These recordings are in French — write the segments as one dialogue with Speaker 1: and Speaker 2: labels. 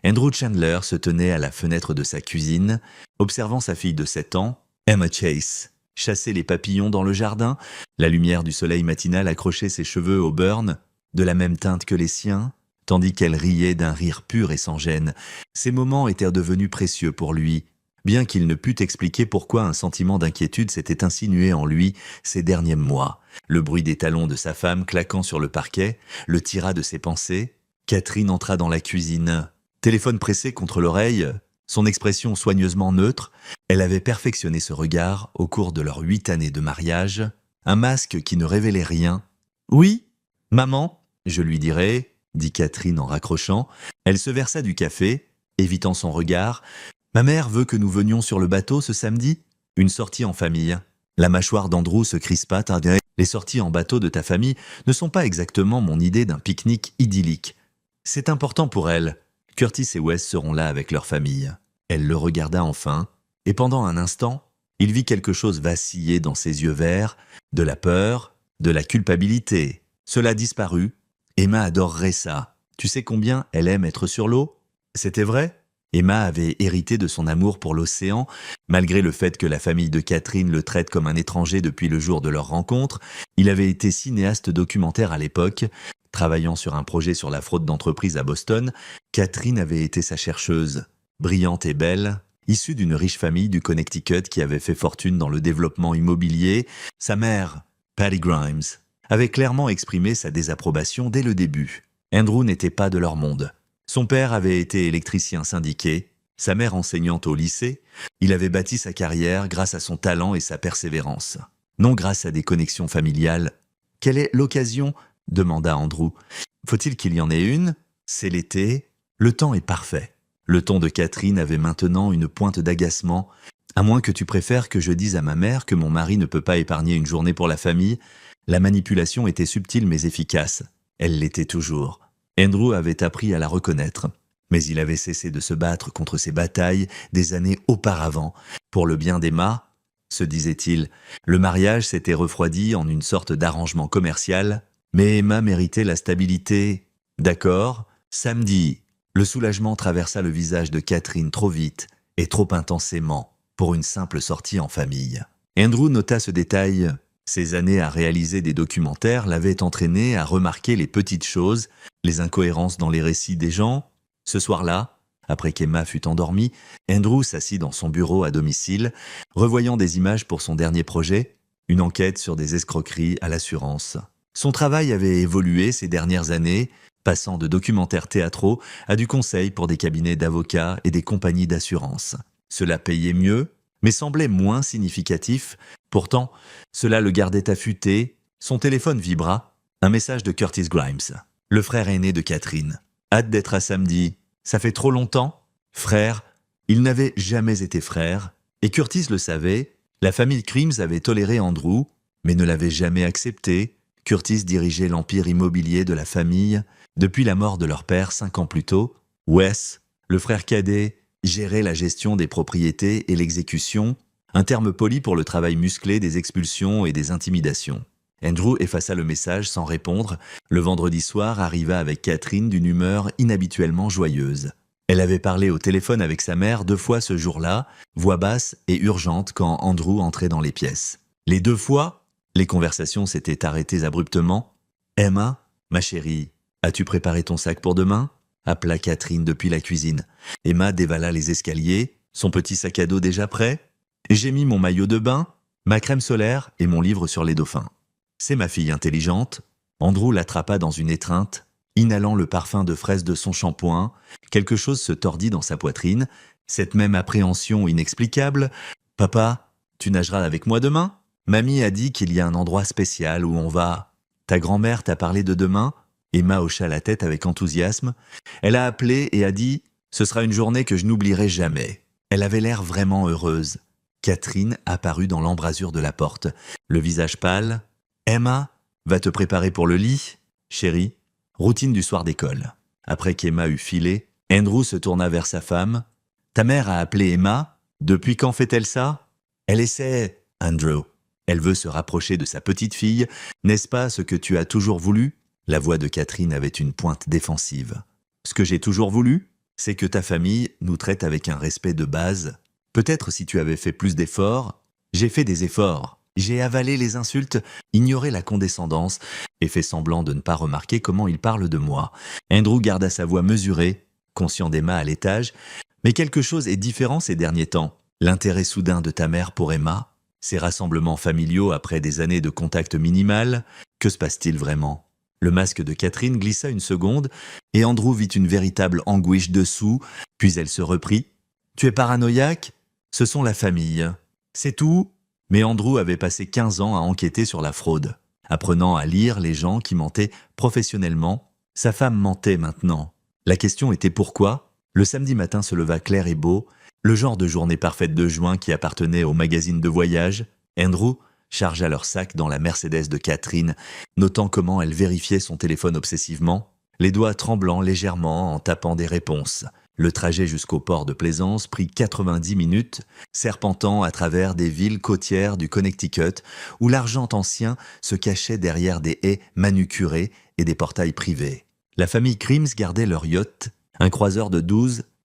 Speaker 1: Andrew Chandler se tenait à la fenêtre de sa cuisine, observant sa fille de 7 ans, Emma Chase, chasser les papillons dans le jardin. La lumière du soleil matinal accrochait ses cheveux au burn, de la même teinte que les siens, tandis qu'elle riait d'un rire pur et sans gêne. Ces moments étaient devenus précieux pour lui, bien qu'il ne pût expliquer pourquoi un sentiment d'inquiétude s'était insinué en lui ces derniers mois. Le bruit des talons de sa femme claquant sur le parquet le tira de ses pensées. Catherine entra dans la cuisine. Téléphone pressé contre l'oreille, son expression soigneusement neutre, elle avait perfectionné ce regard au cours de leurs 8 années de mariage, un masque qui ne révélait rien. « Oui, maman, je lui dirai, » dit Catherine en raccrochant. Elle se versa du café, évitant son regard. « Ma mère veut que nous venions sur le bateau ce samedi, une sortie en famille. » La mâchoire d'Andrew se crispa. « Les sorties en bateau de ta famille ne sont pas exactement mon idée d'un pique-nique idyllique. C'est important pour elle. Curtis et Wes seront là avec leur famille. » Elle le regarda enfin, et pendant un instant, il vit quelque chose vaciller dans ses yeux verts, de la peur, de la culpabilité. Cela disparut. Emma adorerait ça. Tu sais combien elle aime être sur l'eau? C'était vrai? Emma avait hérité de son amour pour l'océan, malgré le fait que la famille de Catherine le traite comme un étranger depuis le jour de leur rencontre. Il avait été cinéaste documentaire à l'époque. Travaillant sur un projet sur la fraude d'entreprise à Boston, Catherine avait été sa chercheuse. Brillante et belle, issue d'une riche famille du Connecticut qui avait fait fortune dans le développement immobilier, sa mère, Patty Grimes, avait clairement exprimé sa désapprobation dès le début. Andrew n'était pas de leur monde. Son père avait été électricien syndiqué, sa mère enseignante au lycée. Il avait bâti sa carrière grâce à son talent et sa persévérance, non grâce à des connexions familiales. « Quelle est l'occasion ?» demanda Andrew. « Faut-il qu'il y en ait une? C'est l'été, le temps est parfait. » Le ton de Catherine avait maintenant une pointe d'agacement. « À moins que tu préfères que je dise à ma mère que mon mari ne peut pas épargner une journée pour la famille. » La manipulation était subtile mais efficace. Elle l'était toujours. Andrew avait appris à la reconnaître. Mais il avait cessé de se battre contre ces batailles des années auparavant. Pour le bien d'Emma, se disait-il, le mariage s'était refroidi en une sorte d'arrangement commercial. Mais Emma méritait la stabilité. D'accord, samedi. Le soulagement traversa le visage de Catherine trop vite et trop intensément pour une simple sortie en famille. Andrew nota ce détail. Ses années à réaliser des documentaires l'avaient entraîné à remarquer les petites choses, les incohérences dans les récits des gens. Ce soir-là, après qu'Emma fut endormie, Andrew s'assit dans son bureau à domicile, revoyant des images pour son dernier projet, une enquête sur des escroqueries à l'assurance. Son travail avait évolué ces dernières années, passant de documentaires théâtraux à du conseil pour des cabinets d'avocats et des compagnies d'assurance. Cela payait mieux, mais semblait moins significatif. Pourtant, cela le gardait affûté. Son téléphone vibra. Un message de Curtis Grimes, le frère aîné de Catherine. « Hâte d'être à samedi. Ça fait trop longtemps ?» Frère, ils n'avaient jamais été frères, et Curtis le savait. La famille Grimes avait toléré Andrew, mais ne l'avait jamais accepté. Curtis dirigeait l'empire immobilier de la famille. Depuis la mort de leur père 5 ans plus tôt, Wes, le frère cadet, gérait la gestion des propriétés et l'exécution, un terme poli pour le travail musclé des expulsions et des intimidations. Andrew effaça le message sans répondre. Le vendredi soir arriva avec Catherine d'une humeur inhabituellement joyeuse. Elle avait parlé au téléphone avec sa mère 2 fois ce jour-là, voix basse et urgente quand Andrew entrait dans les pièces. Les 2 fois, les conversations s'étaient arrêtées abruptement. « Emma, ma chérie, as-tu préparé ton sac pour demain ?» appela Catherine depuis la cuisine. Emma dévala les escaliers, son petit sac à dos déjà prêt. « J'ai mis mon maillot de bain, ma crème solaire et mon livre sur les dauphins. » C'est ma fille intelligente. Andrew l'attrapa dans une étreinte, inhalant le parfum de fraise de son shampoing. Quelque chose se tordit dans sa poitrine. Cette même appréhension inexplicable. « Papa, tu nageras avec moi demain ? Mamie a dit qu'il y a un endroit spécial où on va. Ta grand-mère t'a parlé de demain ?» Emma hocha la tête avec enthousiasme. Elle a appelé et a dit « Ce sera une journée que je n'oublierai jamais. » Elle avait l'air vraiment heureuse. Catherine apparut dans l'embrasure de la porte, le visage pâle. « Emma, va te préparer pour le lit, chérie. » Routine du soir d'école. Après qu'Emma eut filé, Andrew se tourna vers sa femme. « Ta mère a appelé Emma. Depuis quand fait-elle ça ?»« Elle essaie, Andrew. Elle veut se rapprocher de sa petite fille. N'est-ce pas ce que tu as toujours voulu ?» La voix de Catherine avait une pointe défensive. « Ce que j'ai toujours voulu ? c'est que ta famille nous traite avec un respect de base. Peut-être si tu avais fait plus d'efforts. J'ai fait des efforts. J'ai avalé les insultes, ignoré la condescendance et fait semblant de ne pas remarquer comment il parle de moi. Andrew garda sa voix mesurée, conscient d'Emma à l'étage. Mais quelque chose est différent ces derniers temps. L'intérêt soudain de ta mère pour Emma, ces rassemblements familiaux après des années de contact minimal, que se passe-t-il vraiment? Le masque de Catherine glissa une seconde et Andrew vit une véritable anguiche dessous, puis elle se reprit. « Tu es paranoïaque? Ce sont la famille. C'est tout ?» Mais Andrew avait passé 15 ans à enquêter sur la fraude, apprenant à lire les gens qui mentaient professionnellement. Sa femme mentait maintenant. La question était pourquoi? Le samedi matin se leva clair et beau, le genre de journée parfaite de juin qui appartenait au magazine de voyage. Andrew chargea leur sac dans la Mercedes de Catherine, notant comment elle vérifiait son téléphone obsessivement, les doigts tremblant légèrement en tapant des réponses. Le trajet jusqu'au port de Plaisance prit 90 minutes, serpentant à travers des villes côtières du Connecticut où l'argent ancien se cachait derrière des haies manucurées et des portails privés. La famille Grimes gardait leur yacht, un croiseur de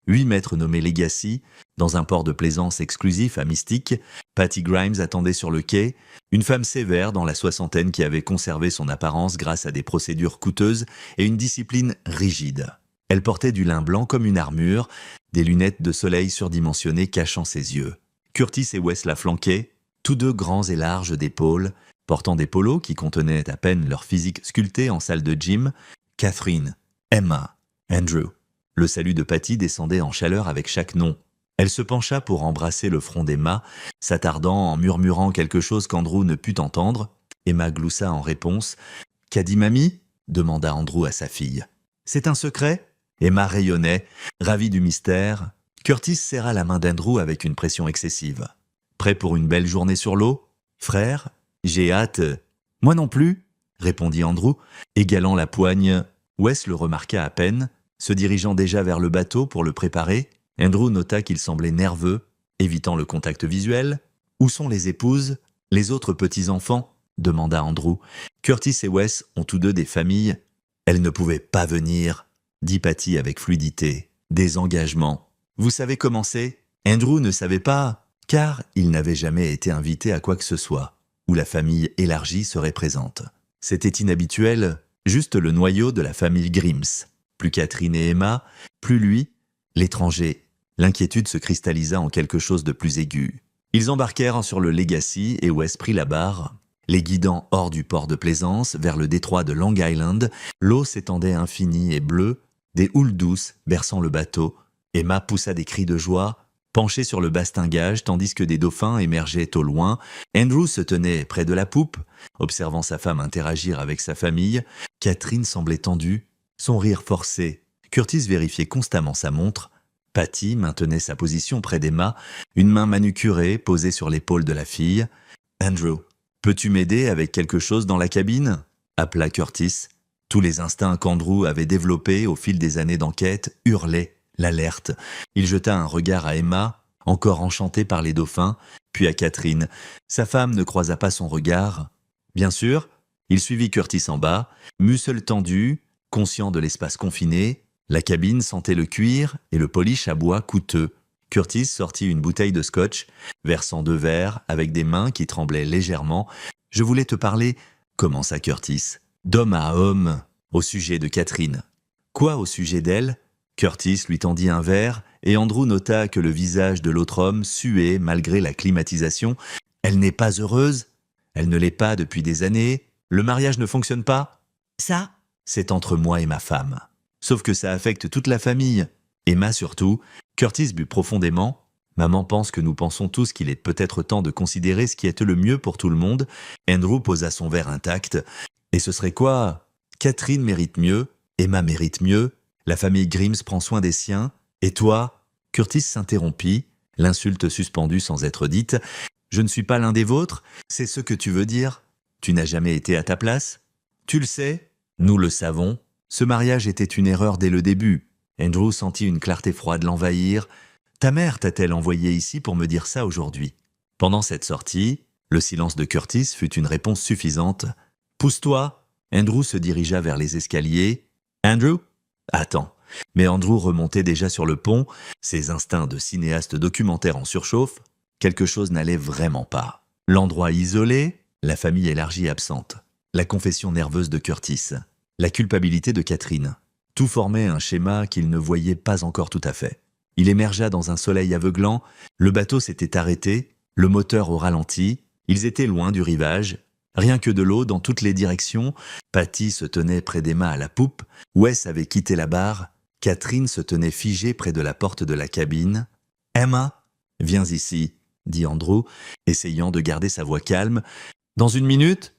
Speaker 1: 8 mètres nommé Legacy, dans un port de plaisance exclusif à Mystique. Patty Grimes attendait sur le quai, une femme sévère dans la soixantaine qui avait conservé son apparence grâce à des procédures coûteuses et une discipline rigide. Elle portait du lin blanc comme une armure, des lunettes de soleil surdimensionnées cachant ses yeux. Curtis et Wes la flanquaient, tous deux grands et larges d'épaules, portant des polos qui contenaient à peine leur physique sculpté en salle de gym. Catherine, Emma, Andrew. Le salut de Patty descendait en chaleur avec chaque nom. Elle se pencha pour embrasser le front d'Emma, s'attardant en murmurant quelque chose qu'Andrew ne put entendre. Emma gloussa en réponse. « Qu'a dit mamie ?» demanda Andrew à sa fille. « C'est un secret ?» Emma rayonnait, ravie du mystère. Curtis serra la main d'Andrew avec une pression excessive. « Prêt pour une belle journée sur l'eau ? Frère, j'ai hâte. »« Moi non plus » répondit Andrew, égalant la poigne. Wes le remarqua à peine, se dirigeant déjà vers le bateau pour le préparer. Andrew nota qu'il semblait nerveux, évitant le contact visuel. « Où sont les épouses? Les autres petits-enfants » demanda Andrew. « Curtis et Wes ont tous deux des familles. »« Elles ne pouvaient pas venir » dit Patty avec fluidité. « Des engagements. Vous savez comment c'est ? Andrew ne savait pas, car il n'avait jamais été invité à quoi que ce soit, où la famille élargie serait présente. C'était inhabituel, juste le noyau de la famille Grimes. Plus Catherine et Emma, plus lui, l'étranger. L'inquiétude se cristallisa en quelque chose de plus aigu. Ils embarquèrent sur le Legacy et Wes prit la barre. Les guidant hors du port de Plaisance, vers le détroit de Long Island, l'eau s'étendait infinie et bleue, des houles douces berçant le bateau. Emma poussa des cris de joie, penchée sur le bastingage tandis que des dauphins émergeaient au loin. Andrew se tenait près de la poupe, observant sa femme interagir avec sa famille. Catherine semblait tendue, son rire forcé. Curtis vérifiait constamment sa montre. Patty maintenait sa position près d'Emma, une main manucurée posée sur l'épaule de la fille. « Andrew, peux-tu m'aider avec quelque chose dans la cabine ?» appela Curtis. Tous les instincts qu'Andrew avait développés au fil des années d'enquête hurlaient l'alerte. Il jeta un regard à Emma, encore enchantée par les dauphins, puis à Catherine. Sa femme ne croisa pas son regard. Bien sûr, il suivit Curtis en bas, muscles tendus, conscient de l'espace confiné. La cabine sentait le cuir et le polish à bois coûteux. Curtis sortit une bouteille de scotch, versant 2 verres avec des mains qui tremblaient légèrement. « Je voulais te parler, » commença Curtis, « d'homme à homme, au sujet de Catherine. »« Quoi au sujet d'elle ?» Curtis lui tendit un verre et Andrew nota que le visage de l'autre homme suait malgré la climatisation. « Elle n'est pas heureuse ? Elle ne l'est pas depuis des années ? Le mariage ne fonctionne pas ? Ça, c'est entre moi et ma femme. Sauf que ça affecte toute la famille. Emma surtout. » Curtis but profondément. « Maman pense que nous pensons tous qu'il est peut-être temps de considérer ce qui est le mieux pour tout le monde. » Andrew posa son verre intact. « Et ce serait quoi ? Catherine mérite mieux, Emma mérite mieux, la famille Grimes prend soin des siens. Et toi ?» Curtis s'interrompit, l'insulte suspendue sans être dite. « Je ne suis pas l'un des vôtres, c'est ce que tu veux dire ? Tu n'as jamais été à ta place ? Tu le sais ? Nous le savons. Ce mariage était une erreur dès le début. » Andrew sentit une clarté froide l'envahir. « Ta mère t'a-t-elle envoyé ici pour me dire ça aujourd'hui ?» Pendant cette sortie, le silence de Curtis fut une réponse suffisante. « Pousse-toi !» Andrew se dirigea vers les escaliers. « Andrew ? Attends, mais Andrew remontait déjà sur le pont, ses instincts de cinéaste documentaire en surchauffe. Quelque chose n'allait vraiment pas. L'endroit isolé, la famille élargie absente, la confession nerveuse de Curtis, la culpabilité de Catherine. Tout formait un schéma qu'il ne voyait pas encore tout à fait. Il émergea dans un soleil aveuglant, le bateau s'était arrêté, le moteur au ralenti, ils étaient loin du rivage, rien que de l'eau dans toutes les directions. Patty se tenait près d'Emma à la poupe, Wes avait quitté la barre, Catherine se tenait figée près de la porte de la cabine. « Emma, viens ici », dit Andrew, essayant de garder sa voix calme. « Dans 1 minute ?»«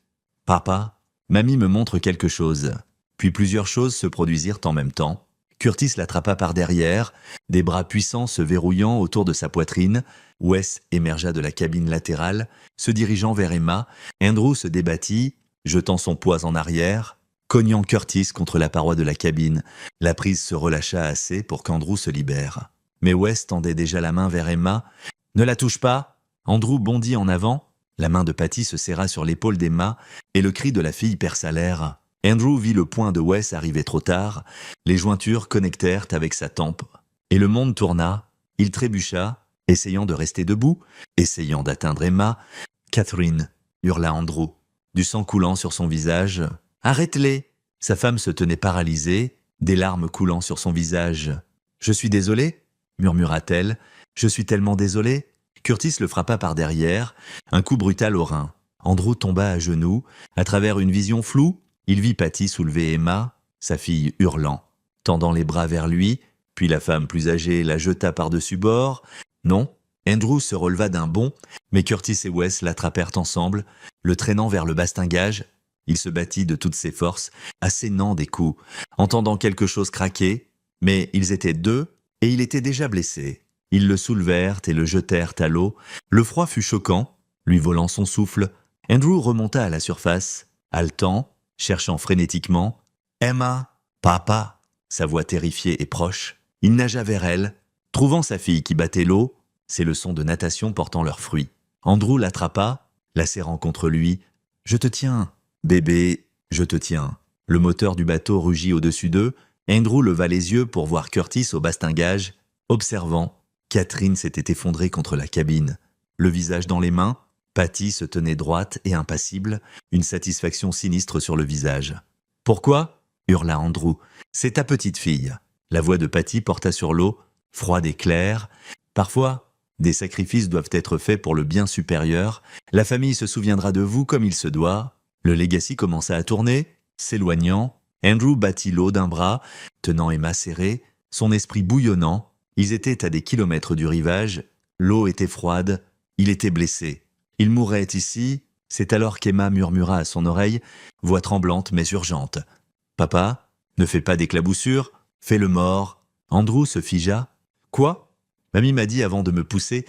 Speaker 1: Papa, mamie me montre quelque chose. » Puis plusieurs choses se produisirent en même temps. Curtis l'attrapa par derrière, des bras puissants se verrouillant autour de sa poitrine. Wes émergea de la cabine latérale, se dirigeant vers Emma. Andrew se débattit, jetant son poids en arrière, cognant Curtis contre la paroi de la cabine. La prise se relâcha assez pour qu'Andrew se libère. Mais Wes tendait déjà la main vers Emma. « Ne la touche pas !» Andrew bondit en avant. La main de Patty se serra sur l'épaule d'Emma et le cri de la fille perça l'air. Andrew vit le poing de Wes arriver trop tard. Les jointures connectèrent avec sa tempe. Et le monde tourna. Il trébucha, essayant de rester debout, essayant d'atteindre Emma. « Catherine !» hurla Andrew, du sang coulant sur son visage. « Arrête-les !» Sa femme se tenait paralysée, des larmes coulant sur son visage. « Je suis désolée ?» murmura-t-elle. « Je suis tellement désolée !» Curtis le frappa par derrière, un coup brutal au rein. Andrew tomba à genoux. À travers une vision floue, il vit Patty soulever Emma, sa fille hurlant, tendant les bras vers lui, puis la femme plus âgée la jeta par-dessus bord. Non, Andrew se releva d'un bond, mais Curtis et Wes l'attrapèrent ensemble, le traînant vers le bastingage. Il se battit de toutes ses forces, assénant des coups, entendant quelque chose craquer, mais ils étaient 2 et il était déjà blessé. Ils le soulevèrent et le jetèrent à l'eau. Le froid fut choquant, lui volant son souffle. Andrew remonta à la surface, haletant, cherchant frénétiquement. « Emma, papa !» Sa voix terrifiée et proche. Il nagea vers elle, trouvant sa fille qui battait l'eau, ses leçons de natation portant leurs fruits. Andrew l'attrapa, la serrant contre lui. « Je te tiens, bébé, je te tiens. » Le moteur du bateau rugit au-dessus d'eux. Andrew leva les yeux pour voir Curtis au bastingage. Observant, Catherine s'était effondrée contre la cabine. Le visage dans les mains, Patty se tenait droite et impassible, une satisfaction sinistre sur le visage. « Pourquoi ?» hurla Andrew. « C'est ta petite fille. » La voix de Patty porta sur l'eau, froide et claire. « Parfois, des sacrifices doivent être faits pour le bien supérieur. La famille se souviendra de vous comme il se doit. » Le legacy commença à tourner, s'éloignant. Andrew battit l'eau d'un bras, tenant Emma serrée, son esprit bouillonnant. Ils étaient à des kilomètres du rivage. L'eau était froide. Il était blessé. Il mourrait ici. C'est alors qu'Emma murmura à son oreille, voix tremblante mais urgente. « Papa, ne fais pas d'éclaboussures, fais le mort. » Andrew se figea. « Quoi ?» Mamie m'a dit avant de me pousser.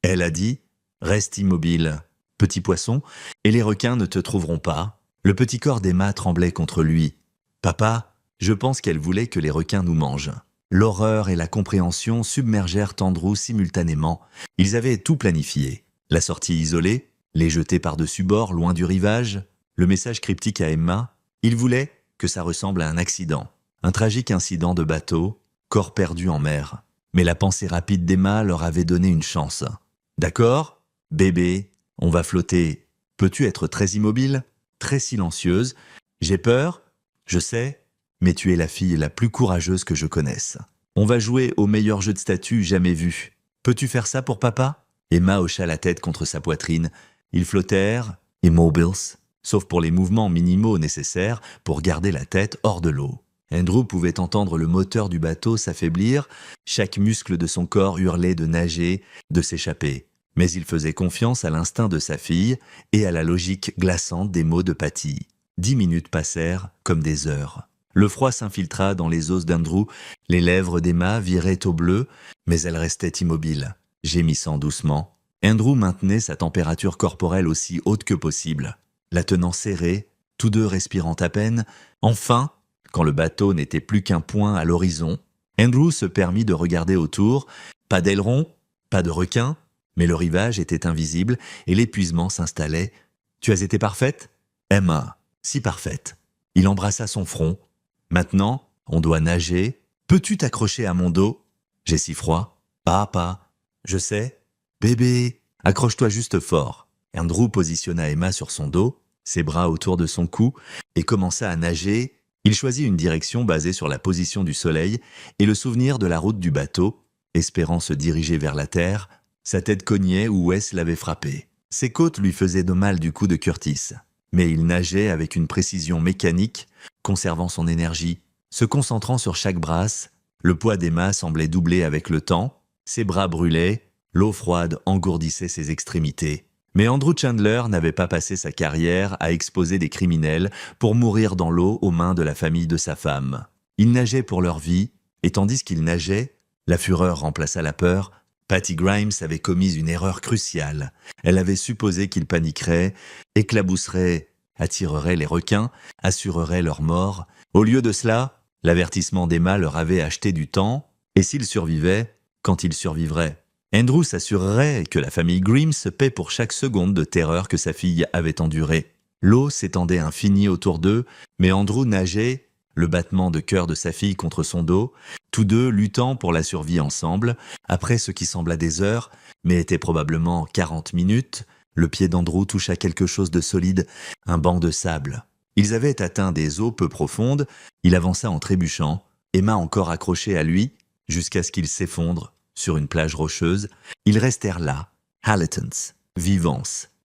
Speaker 1: Elle a dit « Reste immobile, petit poisson, et les requins ne te trouveront pas. » Le petit corps d'Emma tremblait contre lui. « Papa, je pense qu'elle voulait que les requins nous mangent. » L'horreur et la compréhension submergèrent Andrew simultanément. Ils avaient tout planifié. La sortie isolée, les jeter par-dessus bord, loin du rivage, le message cryptique à Emma. Il voulait que ça ressemble à un accident. Un tragique incident de bateau, corps perdu en mer. Mais la pensée rapide d'Emma leur avait donné une chance. « D'accord, bébé, on va flotter. Peux-tu être très immobile, très silencieuse? J'ai peur, je sais, mais tu es la fille la plus courageuse que je connaisse. On va jouer au meilleur jeu de statue jamais vu. Peux-tu faire ça pour papa ?» Emma hocha la tête contre sa poitrine. Ils flottèrent, immobiles, sauf pour les mouvements minimaux nécessaires pour garder la tête hors de l'eau. Andrew pouvait entendre le moteur du bateau s'affaiblir, chaque muscle de son corps hurlait de nager, de s'échapper. Mais il faisait confiance à l'instinct de sa fille et à la logique glaçante des mots de Patty. 10 minutes passèrent comme des heures. Le froid s'infiltra dans les os d'Andrew, les lèvres d'Emma viraient au bleu, mais elle restait immobile, gémissant doucement. Andrew maintenait sa température corporelle aussi haute que possible, la tenant serrée, tous deux respirant à peine. Enfin, quand le bateau n'était plus qu'un point à l'horizon, Andrew se permit de regarder autour. Pas d'aileron, pas de requin, mais le rivage était invisible et l'épuisement s'installait. « Tu as été parfaite ?»« Emma, si parfaite. » Il embrassa son front. « Maintenant, on doit nager, Peux-tu t'accrocher à mon dos? J'ai si froid. Papa. Je sais. Bébé. Accroche-toi juste fort. Andrew positionna Emma sur son dos, ses bras autour de son cou, et commença à nager. Il choisit une direction basée sur la position du soleil et le souvenir de la route du bateau, espérant se diriger vers la terre. Sa tête cognait où Wes l'avait frappé. Ses côtes lui faisaient de mal du coup de Curtis. Mais il nageait avec une précision mécanique, conservant son énergie, se concentrant sur chaque brasse. Le poids d'Emma semblait doubler avec le temps, ses bras brûlaient, l'eau froide engourdissait ses extrémités. Mais Andrew Chandler n'avait pas passé sa carrière à exposer des criminels pour mourir dans l'eau aux mains de la famille de sa femme. Il nageait pour leur vie, et tandis qu'il nageait, la fureur remplaça la peur. Patty Grimes avait commis une erreur cruciale. Elle avait supposé qu'il paniquerait, éclabousserait, attirerait les requins, assurerait leur mort. Au lieu de cela, l'avertissement d'Emma leur avait acheté du temps, et s'ils survivaient, quand ils survivraient. Andrew s'assurerait que la famille Grimes paie pour chaque seconde de terreur que sa fille avait endurée. L'eau s'étendait infinie autour d'eux, mais Andrew nageait, le battement de cœur de sa fille contre son dos, tous deux luttant pour la survie ensemble. Après ce qui sembla des heures, mais était probablement 40 minutes, le pied d'Andrew toucha quelque chose de solide, un banc de sable. Ils avaient atteint des eaux peu profondes, il avança en trébuchant, Emma encore accrochée à lui, jusqu'à ce qu'il s'effondre sur une plage rocheuse. Ils restèrent là, halletons, vivants.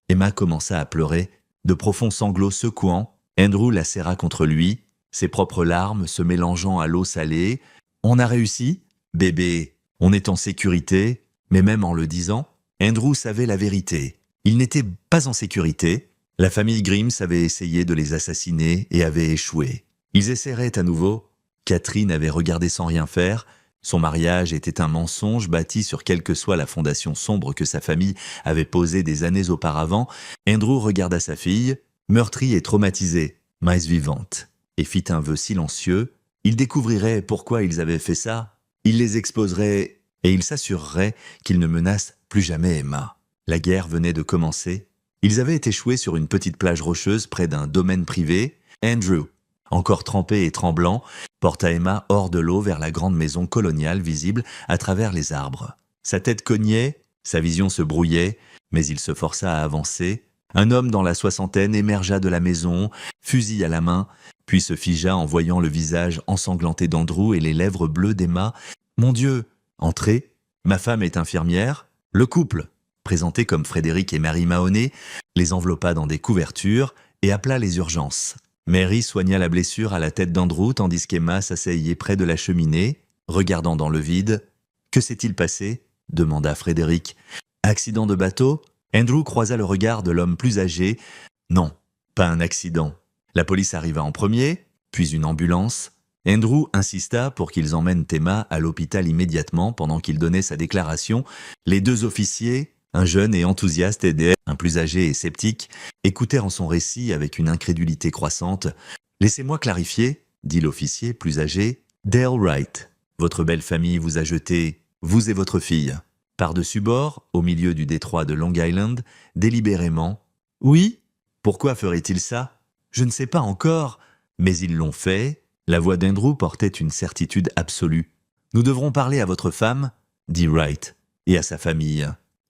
Speaker 1: Emma commença à pleurer, de profonds sanglots secouants. Andrew la serra contre lui, ses propres larmes se mélangeant à l'eau salée. « On a réussi, bébé, on est en sécurité. » Mais même en le disant, Andrew savait la vérité. Ils n'étaient pas en sécurité. La famille Grimes avait essayé de les assassiner et avait échoué. Ils essaieraient à nouveau. Catherine avait regardé sans rien faire. Son mariage était un mensonge bâti sur quelle que soit la fondation sombre que sa famille avait posée des années auparavant. Andrew regarda sa fille, meurtrie et traumatisée, mais vivante, et fit un vœu silencieux. Il découvrirait pourquoi ils avaient fait ça. Il les exposerait et il s'assurerait qu'ils ne menacent plus jamais Emma. La guerre venait de commencer. Ils avaient échoué sur une petite plage rocheuse près d'un domaine privé. Andrew, encore trempé et tremblant, porta Emma hors de l'eau vers la grande maison coloniale visible à travers les arbres. Sa tête cognait, sa vision se brouillait, mais il se força à avancer. Un homme dans la soixantaine émergea de la maison, fusil à la main, puis se figea en voyant le visage ensanglanté d'Andrew et les lèvres bleues d'Emma. « Mon Dieu ! Entrez ! Ma femme est infirmière. » Le couple, présenté comme Frédéric et Mary Mahoney, les enveloppa dans des couvertures et appela les urgences. Mary soigna la blessure à la tête d'Andrew tandis qu'Emma s'asseyait près de la cheminée, regardant dans le vide. « Que s'est-il passé ?» demanda Frédéric. « Accident de bateau ?» Andrew croisa le regard de l'homme plus âgé. « Non, pas un accident. La police arriva en premier, puis une ambulance. Andrew insista pour qu'ils emmènent Emma à l'hôpital immédiatement pendant qu'il donnait sa déclaration. Les deux officiers, un jeune et enthousiaste et un plus âgé et sceptique, écoutèrent en son récit avec une incrédulité croissante. « Laissez-moi clarifier, » dit l'officier plus âgé. « Dale Wright, votre belle famille vous a jeté, vous et votre fille, par-dessus bord, au milieu du détroit de Long Island, délibérément. »« Oui, pourquoi ferait-il ça ? Je ne sais pas encore, mais ils l'ont fait. » La voix d'Andrew portait une certitude absolue. « Nous devrons parler à votre femme, » dit Wright, « et à sa famille. »«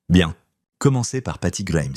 Speaker 1: Bien, commencez par Patty Grimes.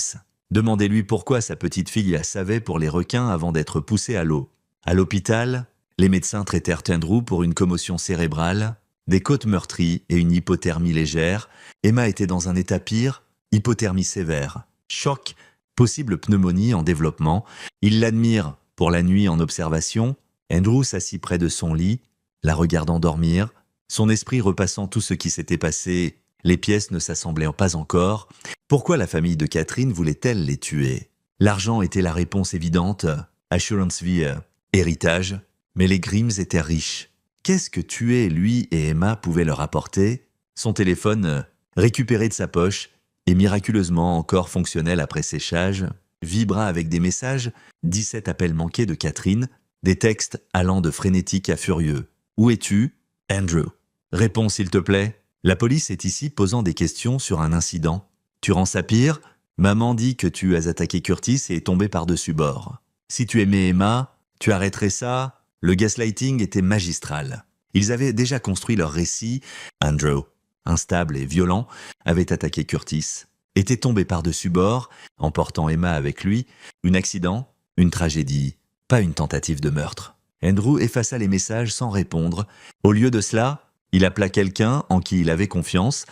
Speaker 1: Demandez-lui pourquoi sa petite fille la savait pour les requins avant d'être poussée à l'eau. » À l'hôpital, les médecins traitèrent Andrew pour une commotion cérébrale, des côtes meurtries et une hypothermie légère. Emma était dans un état pire, hypothermie sévère, choc, possible pneumonie en développement. Il l'admire pour la nuit en observation. Andrew s'assit près de son lit, la regardant dormir, son esprit repassant tout ce qui s'était passé. Les pièces ne s'assemblaient pas encore. Pourquoi la famille de Catherine voulait-elle les tuer? L'argent était la réponse évidente. Assurance vie, héritage. Mais les Grimes étaient riches. Qu'est-ce que tuer lui et Emma pouvaient leur apporter? Son téléphone, récupéré de sa poche, et miraculeusement encore fonctionnel après séchage, vibra avec des messages, 17 appels manqués de Catherine, des textes allant de frénétique à furieux. « Où es-tu, Andrew ?»« Réponds s'il te plaît. La police est ici posant des questions sur un incident. Tu rends ça pire? Maman dit que tu as attaqué Curtis et est tombé par-dessus bord. Si tu aimais Emma, tu arrêterais ça. Le gaslighting était magistral. Ils avaient déjà construit leur récit. Andrew, instable et violent, avait attaqué Curtis, était tombé par-dessus bord, emportant Emma avec lui. Un accident, une tragédie, pas une tentative de meurtre. Andrew effaça les messages sans répondre. Au lieu de cela, il appela quelqu'un en qui il avait confiance.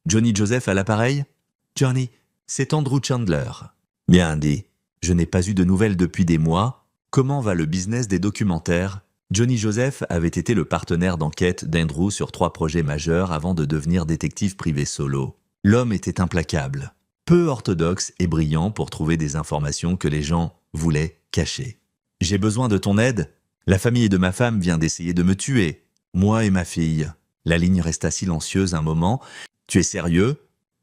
Speaker 1: Johnny Joseph à l'appareil. « Johnny, c'est Andrew Chandler. »« Bien dit. Je n'ai pas eu de nouvelles depuis des mois. Comment va le business des documentaires ?» Johnny Joseph avait été le partenaire d'enquête d'Andrew sur 3 projets majeurs avant de devenir détective privé solo. L'homme était implacable, peu orthodoxe et brillant pour trouver des informations que les gens voulaient cacher. « J'ai besoin de ton aide. La famille de ma femme vient d'essayer de me tuer. Moi et ma fille. » La ligne resta silencieuse un moment. « Tu es sérieux ?»«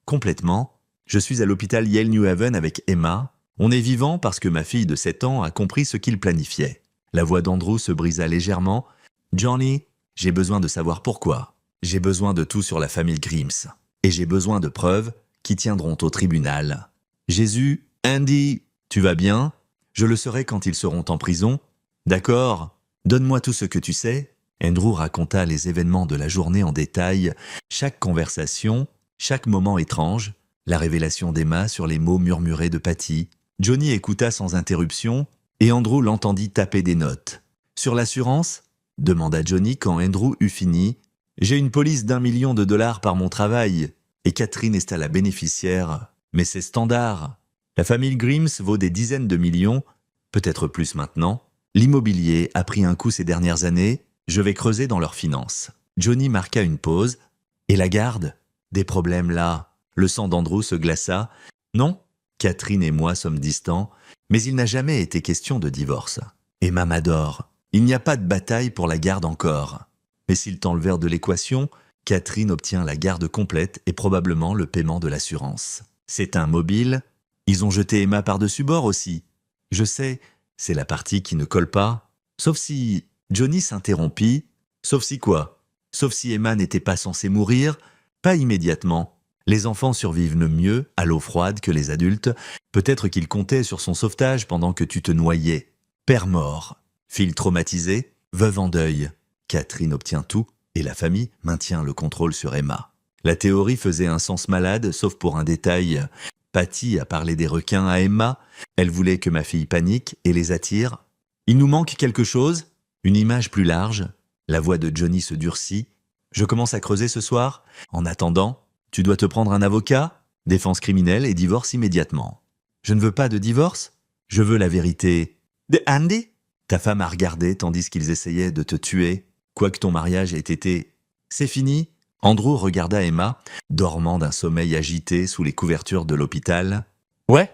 Speaker 1: Complètement. Je suis à l'hôpital Yale New Haven avec Emma. On est vivant parce que ma fille de 7 ans a compris ce qu'il planifiait. » La voix d'Andrew se brisa légèrement. « Johnny, j'ai besoin de savoir pourquoi. J'ai besoin de tout sur la famille Grims. Et j'ai besoin de preuves qui tiendront au tribunal. Jésus, Andy, tu vas bien? Je le saurai quand ils seront en prison. D'accord, donne-moi tout ce que tu sais. » Andrew raconta les événements de la journée en détail, chaque conversation, chaque moment étrange, la révélation d'Emma sur les mots murmurés de Patty. Johnny écouta sans interruption, et Andrew l'entendit taper des notes. « Sur l'assurance ?» demanda Johnny quand Andrew eut fini. « J'ai une police d'1 million de dollars par mon travail, et Catherine est à la bénéficiaire. Mais c'est standard. La famille Grims vaut des dizaines de millions, peut-être plus maintenant. L'immobilier a pris un coup ces dernières années, je vais creuser dans leurs finances. » Johnny marqua une pause. « Et la garde? Des problèmes là ?» Le sang d'Andrew se glaça. « Non, Catherine et moi sommes distants, mais il n'a jamais été question de divorce. Emma m'adore. Il n'y a pas de bataille pour la garde encore. Mais s'ils t'enlevèrent de l'équation, Catherine obtient la garde complète et probablement le paiement de l'assurance. C'est un mobile. Ils ont jeté Emma par-dessus bord aussi. Je sais, c'est la partie qui ne colle pas. Sauf si... » Johnny s'interrompit. « Sauf si quoi? Sauf si Emma n'était pas censée mourir? Pas immédiatement. Les enfants survivent mieux à l'eau froide que les adultes. Peut-être qu'ils comptaient sur son sauvetage pendant que tu te noyais. Père mort. Fille traumatisée. Veuve en deuil. Catherine obtient tout et la famille maintient le contrôle sur Emma. La théorie faisait un sens malade, sauf pour un détail. Patty a parlé des requins à Emma. Elle voulait que ma fille panique et les attire. Il nous manque quelque chose? Une image plus large. La voix de Johnny se durcit. Je commence à creuser ce soir. En attendant, tu dois te prendre un avocat, défense criminelle et divorce immédiatement. Je ne veux pas de divorce. Je veux la vérité. De Andy? Ta femme a regardé tandis qu'ils essayaient de te tuer. Quoique ton mariage ait été... C'est fini. Andrew regarda Emma, dormant d'un sommeil agité sous les couvertures de l'hôpital. Ouais,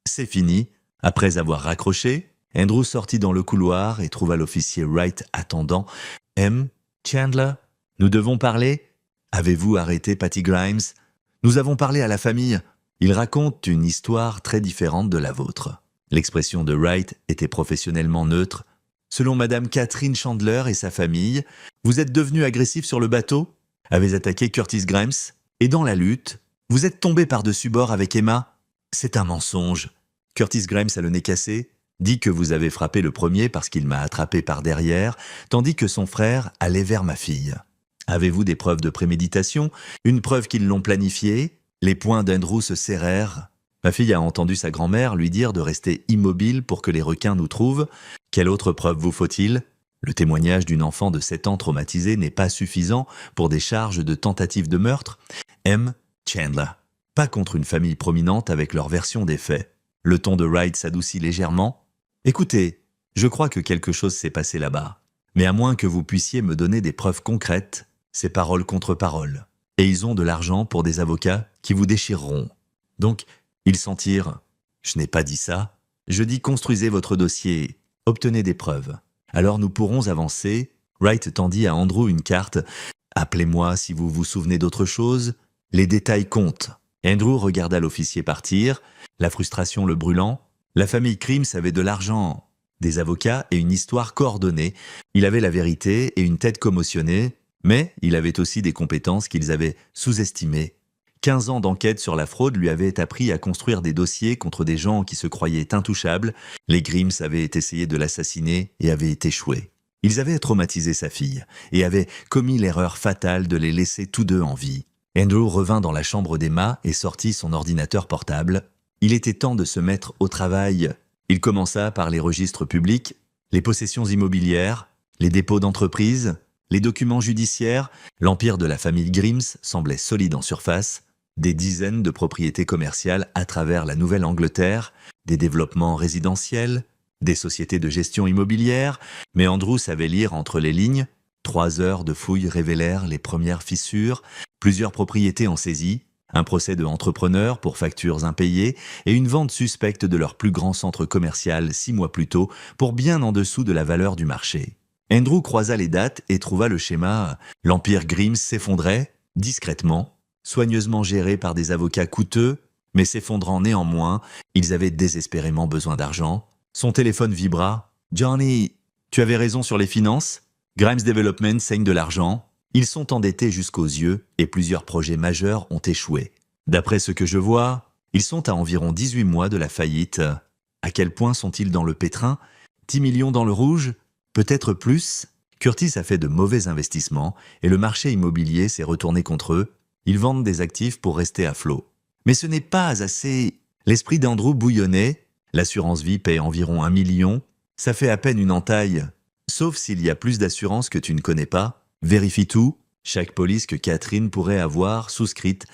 Speaker 1: c'est fini. Après avoir raccroché, Andrew sortit dans le couloir et trouva l'officier Wright attendant. « M. Chandler, nous devons parler. Avez-vous arrêté Patty Grimes? Nous avons parlé à la famille. Ils racontent une histoire très différente de la vôtre. » L'expression de Wright était professionnellement neutre. « Selon Madame Catherine Chandler et sa famille, vous êtes devenu agressif sur le bateau, avez attaqué Curtis Grimes, et dans la lutte, vous êtes tombé par-dessus bord avec Emma. C'est un mensonge. Curtis Grimes a le nez cassé, dit que vous avez frappé le premier parce qu'il m'a attrapé par derrière, tandis que son frère allait vers ma fille. Avez-vous des preuves de préméditation? Une preuve qu'ils l'ont planifié? » Les poings d'Andrew se serrèrent. Ma fille a entendu sa grand-mère lui dire de rester immobile pour que les requins nous trouvent. Quelle autre preuve vous faut-il? Le témoignage d'une enfant de 7 ans traumatisée n'est pas suffisant pour des charges de tentative de meurtre. M. Chandler. Pas contre une famille prominente avec leur version des faits. Le ton de Wright s'adoucit légèrement. Écoutez, je crois que quelque chose s'est passé là-bas. Mais à moins que vous puissiez me donner des preuves concrètes, c'est parole contre parole. Et ils ont de l'argent pour des avocats qui vous déchireront. Donc, ils s'en tirent. Je n'ai pas dit ça. Je dis construisez votre dossier, obtenez des preuves. Alors nous pourrons avancer. Wright tendit à Andrew une carte. Appelez-moi si vous vous souvenez d'autre chose. Les détails comptent. Andrew regarda l'officier partir, la frustration le brûlant. La famille Grimes avait de l'argent, des avocats et une histoire coordonnée. Il avait la vérité et une tête commotionnée, mais il avait aussi des compétences qu'ils avaient sous-estimées. 15 ans d'enquête sur la fraude lui avaient appris à construire des dossiers contre des gens qui se croyaient intouchables. Les Grimes avaient essayé de l'assassiner et avaient échoué. Ils avaient traumatisé sa fille et avaient commis l'erreur fatale de les laisser tous deux en vie. Andrew revint dans la chambre d'Emma et sortit son ordinateur portable. Il était temps de se mettre au travail. Il commença par les registres publics, les possessions immobilières, les dépôts d'entreprise, les documents judiciaires. L'empire de la famille Grims semblait solide en surface. Des dizaines de propriétés commerciales à travers la Nouvelle-Angleterre, des développements résidentiels, des sociétés de gestion immobilière, mais Andrew savait lire entre les lignes. 3 heures de fouilles révélèrent les premières fissures, plusieurs propriétés en saisie, un procès de entrepreneurs pour factures impayées et une vente suspecte de leur plus grand centre commercial 6 mois plus tôt pour bien en dessous de la valeur du marché. Andrew croisa les dates et trouva le schéma. L'empire Grimm s'effondrait, discrètement, soigneusement géré par des avocats coûteux, mais s'effondrant néanmoins. Ils avaient désespérément besoin d'argent. Son téléphone vibra. « Johnny, tu avais raison sur les finances. Grimes Development saigne de l'argent. Ils sont endettés jusqu'aux yeux et plusieurs projets majeurs ont échoué. D'après ce que je vois, ils sont à environ 18 mois de la faillite. À quel point sont-ils dans le pétrin? 10 millions dans le rouge? Peut-être plus? Curtis a fait de mauvais investissements et le marché immobilier s'est retourné contre eux. Ils vendent des actifs pour rester à flot. Mais ce n'est pas assez. » L'esprit d'Andrew bouillonnait. L'assurance vie paie environ 1 million. Ça fait à peine une entaille. Sauf s'il y a plus d'assurance que tu ne connais pas. Vérifie tout. Chaque police que Catherine pourrait avoir souscrite.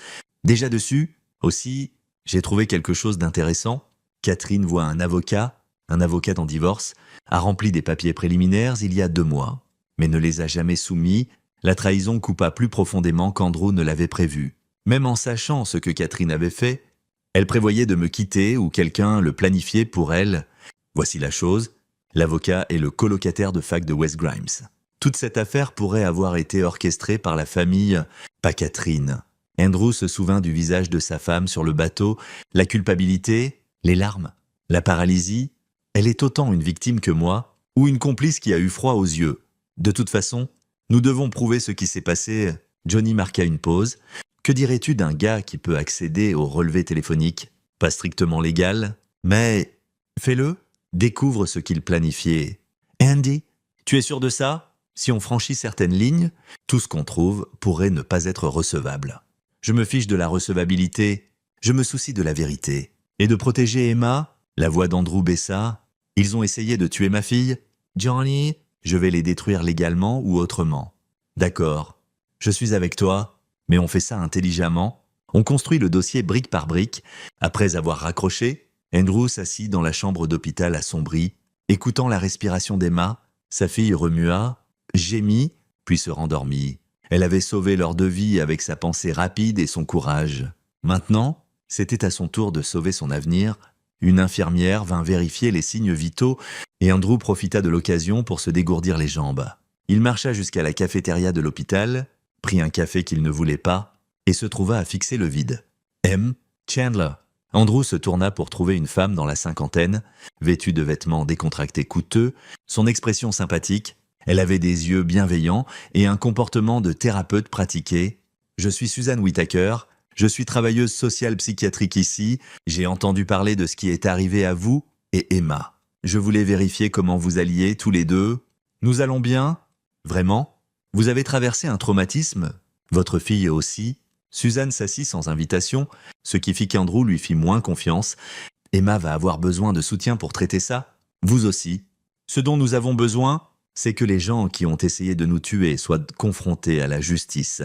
Speaker 1: Déjà dessus, aussi, j'ai trouvé quelque chose d'intéressant. Catherine voit un avocat en divorce, a rempli des papiers préliminaires il y a 2 mois, mais ne les a jamais soumis. La trahison coupa plus profondément qu'Andrew ne l'avait prévu. Même en sachant ce que Catherine avait fait, elle prévoyait de me quitter ou quelqu'un le planifiait pour elle. Voici la chose, l'avocat est le colocataire de fac de West Grimes. Toute cette affaire pourrait avoir été orchestrée par la famille, pas Catherine. Andrew se souvint du visage de sa femme sur le bateau, la culpabilité, les larmes, la paralysie. Elle est autant une victime que moi, ou une complice qui a eu froid aux yeux. De toute façon, nous devons prouver ce qui s'est passé. Johnny marqua une pause. Que dirais-tu d'un gars qui peut accéder au relevé téléphonique? Pas strictement légal, mais fais-le. Découvre ce qu'il planifiait. Andy, tu es sûr de ça? Si on franchit certaines lignes, tout ce qu'on trouve pourrait ne pas être recevable. Je me fiche de la recevabilité, je me soucie de la vérité. Et de protéger Emma? La voix d'Andrew baissa. Ils ont essayé de tuer ma fille? Johnny, je vais les détruire légalement ou autrement. D'accord, je suis avec toi, mais on fait ça intelligemment. On construit le dossier brique par brique. Après avoir raccroché, Andrew s'assit dans la chambre d'hôpital assombrie. Écoutant la respiration d'Emma, sa fille remua, gémit, puis se rendormit. Elle avait sauvé leur 2 vies avec sa pensée rapide et son courage. Maintenant, c'était à son tour de sauver son avenir. Une infirmière vint vérifier les signes vitaux et Andrew profita de l'occasion pour se dégourdir les jambes. Il marcha jusqu'à la cafétéria de l'hôpital, prit un café qu'il ne voulait pas et se trouva à fixer le vide. M. Chandler. Andrew se tourna pour trouver une femme dans la cinquantaine, vêtue de vêtements décontractés coûteux, son expression sympathique. Elle avait des yeux bienveillants et un comportement de thérapeute pratiqué. « Je suis Suzanne Whittaker. Je suis travailleuse sociale psychiatrique ici. J'ai entendu parler de ce qui est arrivé à vous et Emma. Je voulais vérifier comment vous alliez tous les deux. Nous allons bien? Vraiment? Vous avez traversé un traumatisme? Votre fille aussi? » Suzanne s'assit sans invitation, ce qui fit qu'Andrew lui fit moins confiance. « Emma va avoir besoin de soutien pour traiter ça. Vous aussi. Ce dont nous avons besoin, c'est que les gens qui ont essayé de nous tuer soient confrontés à la justice.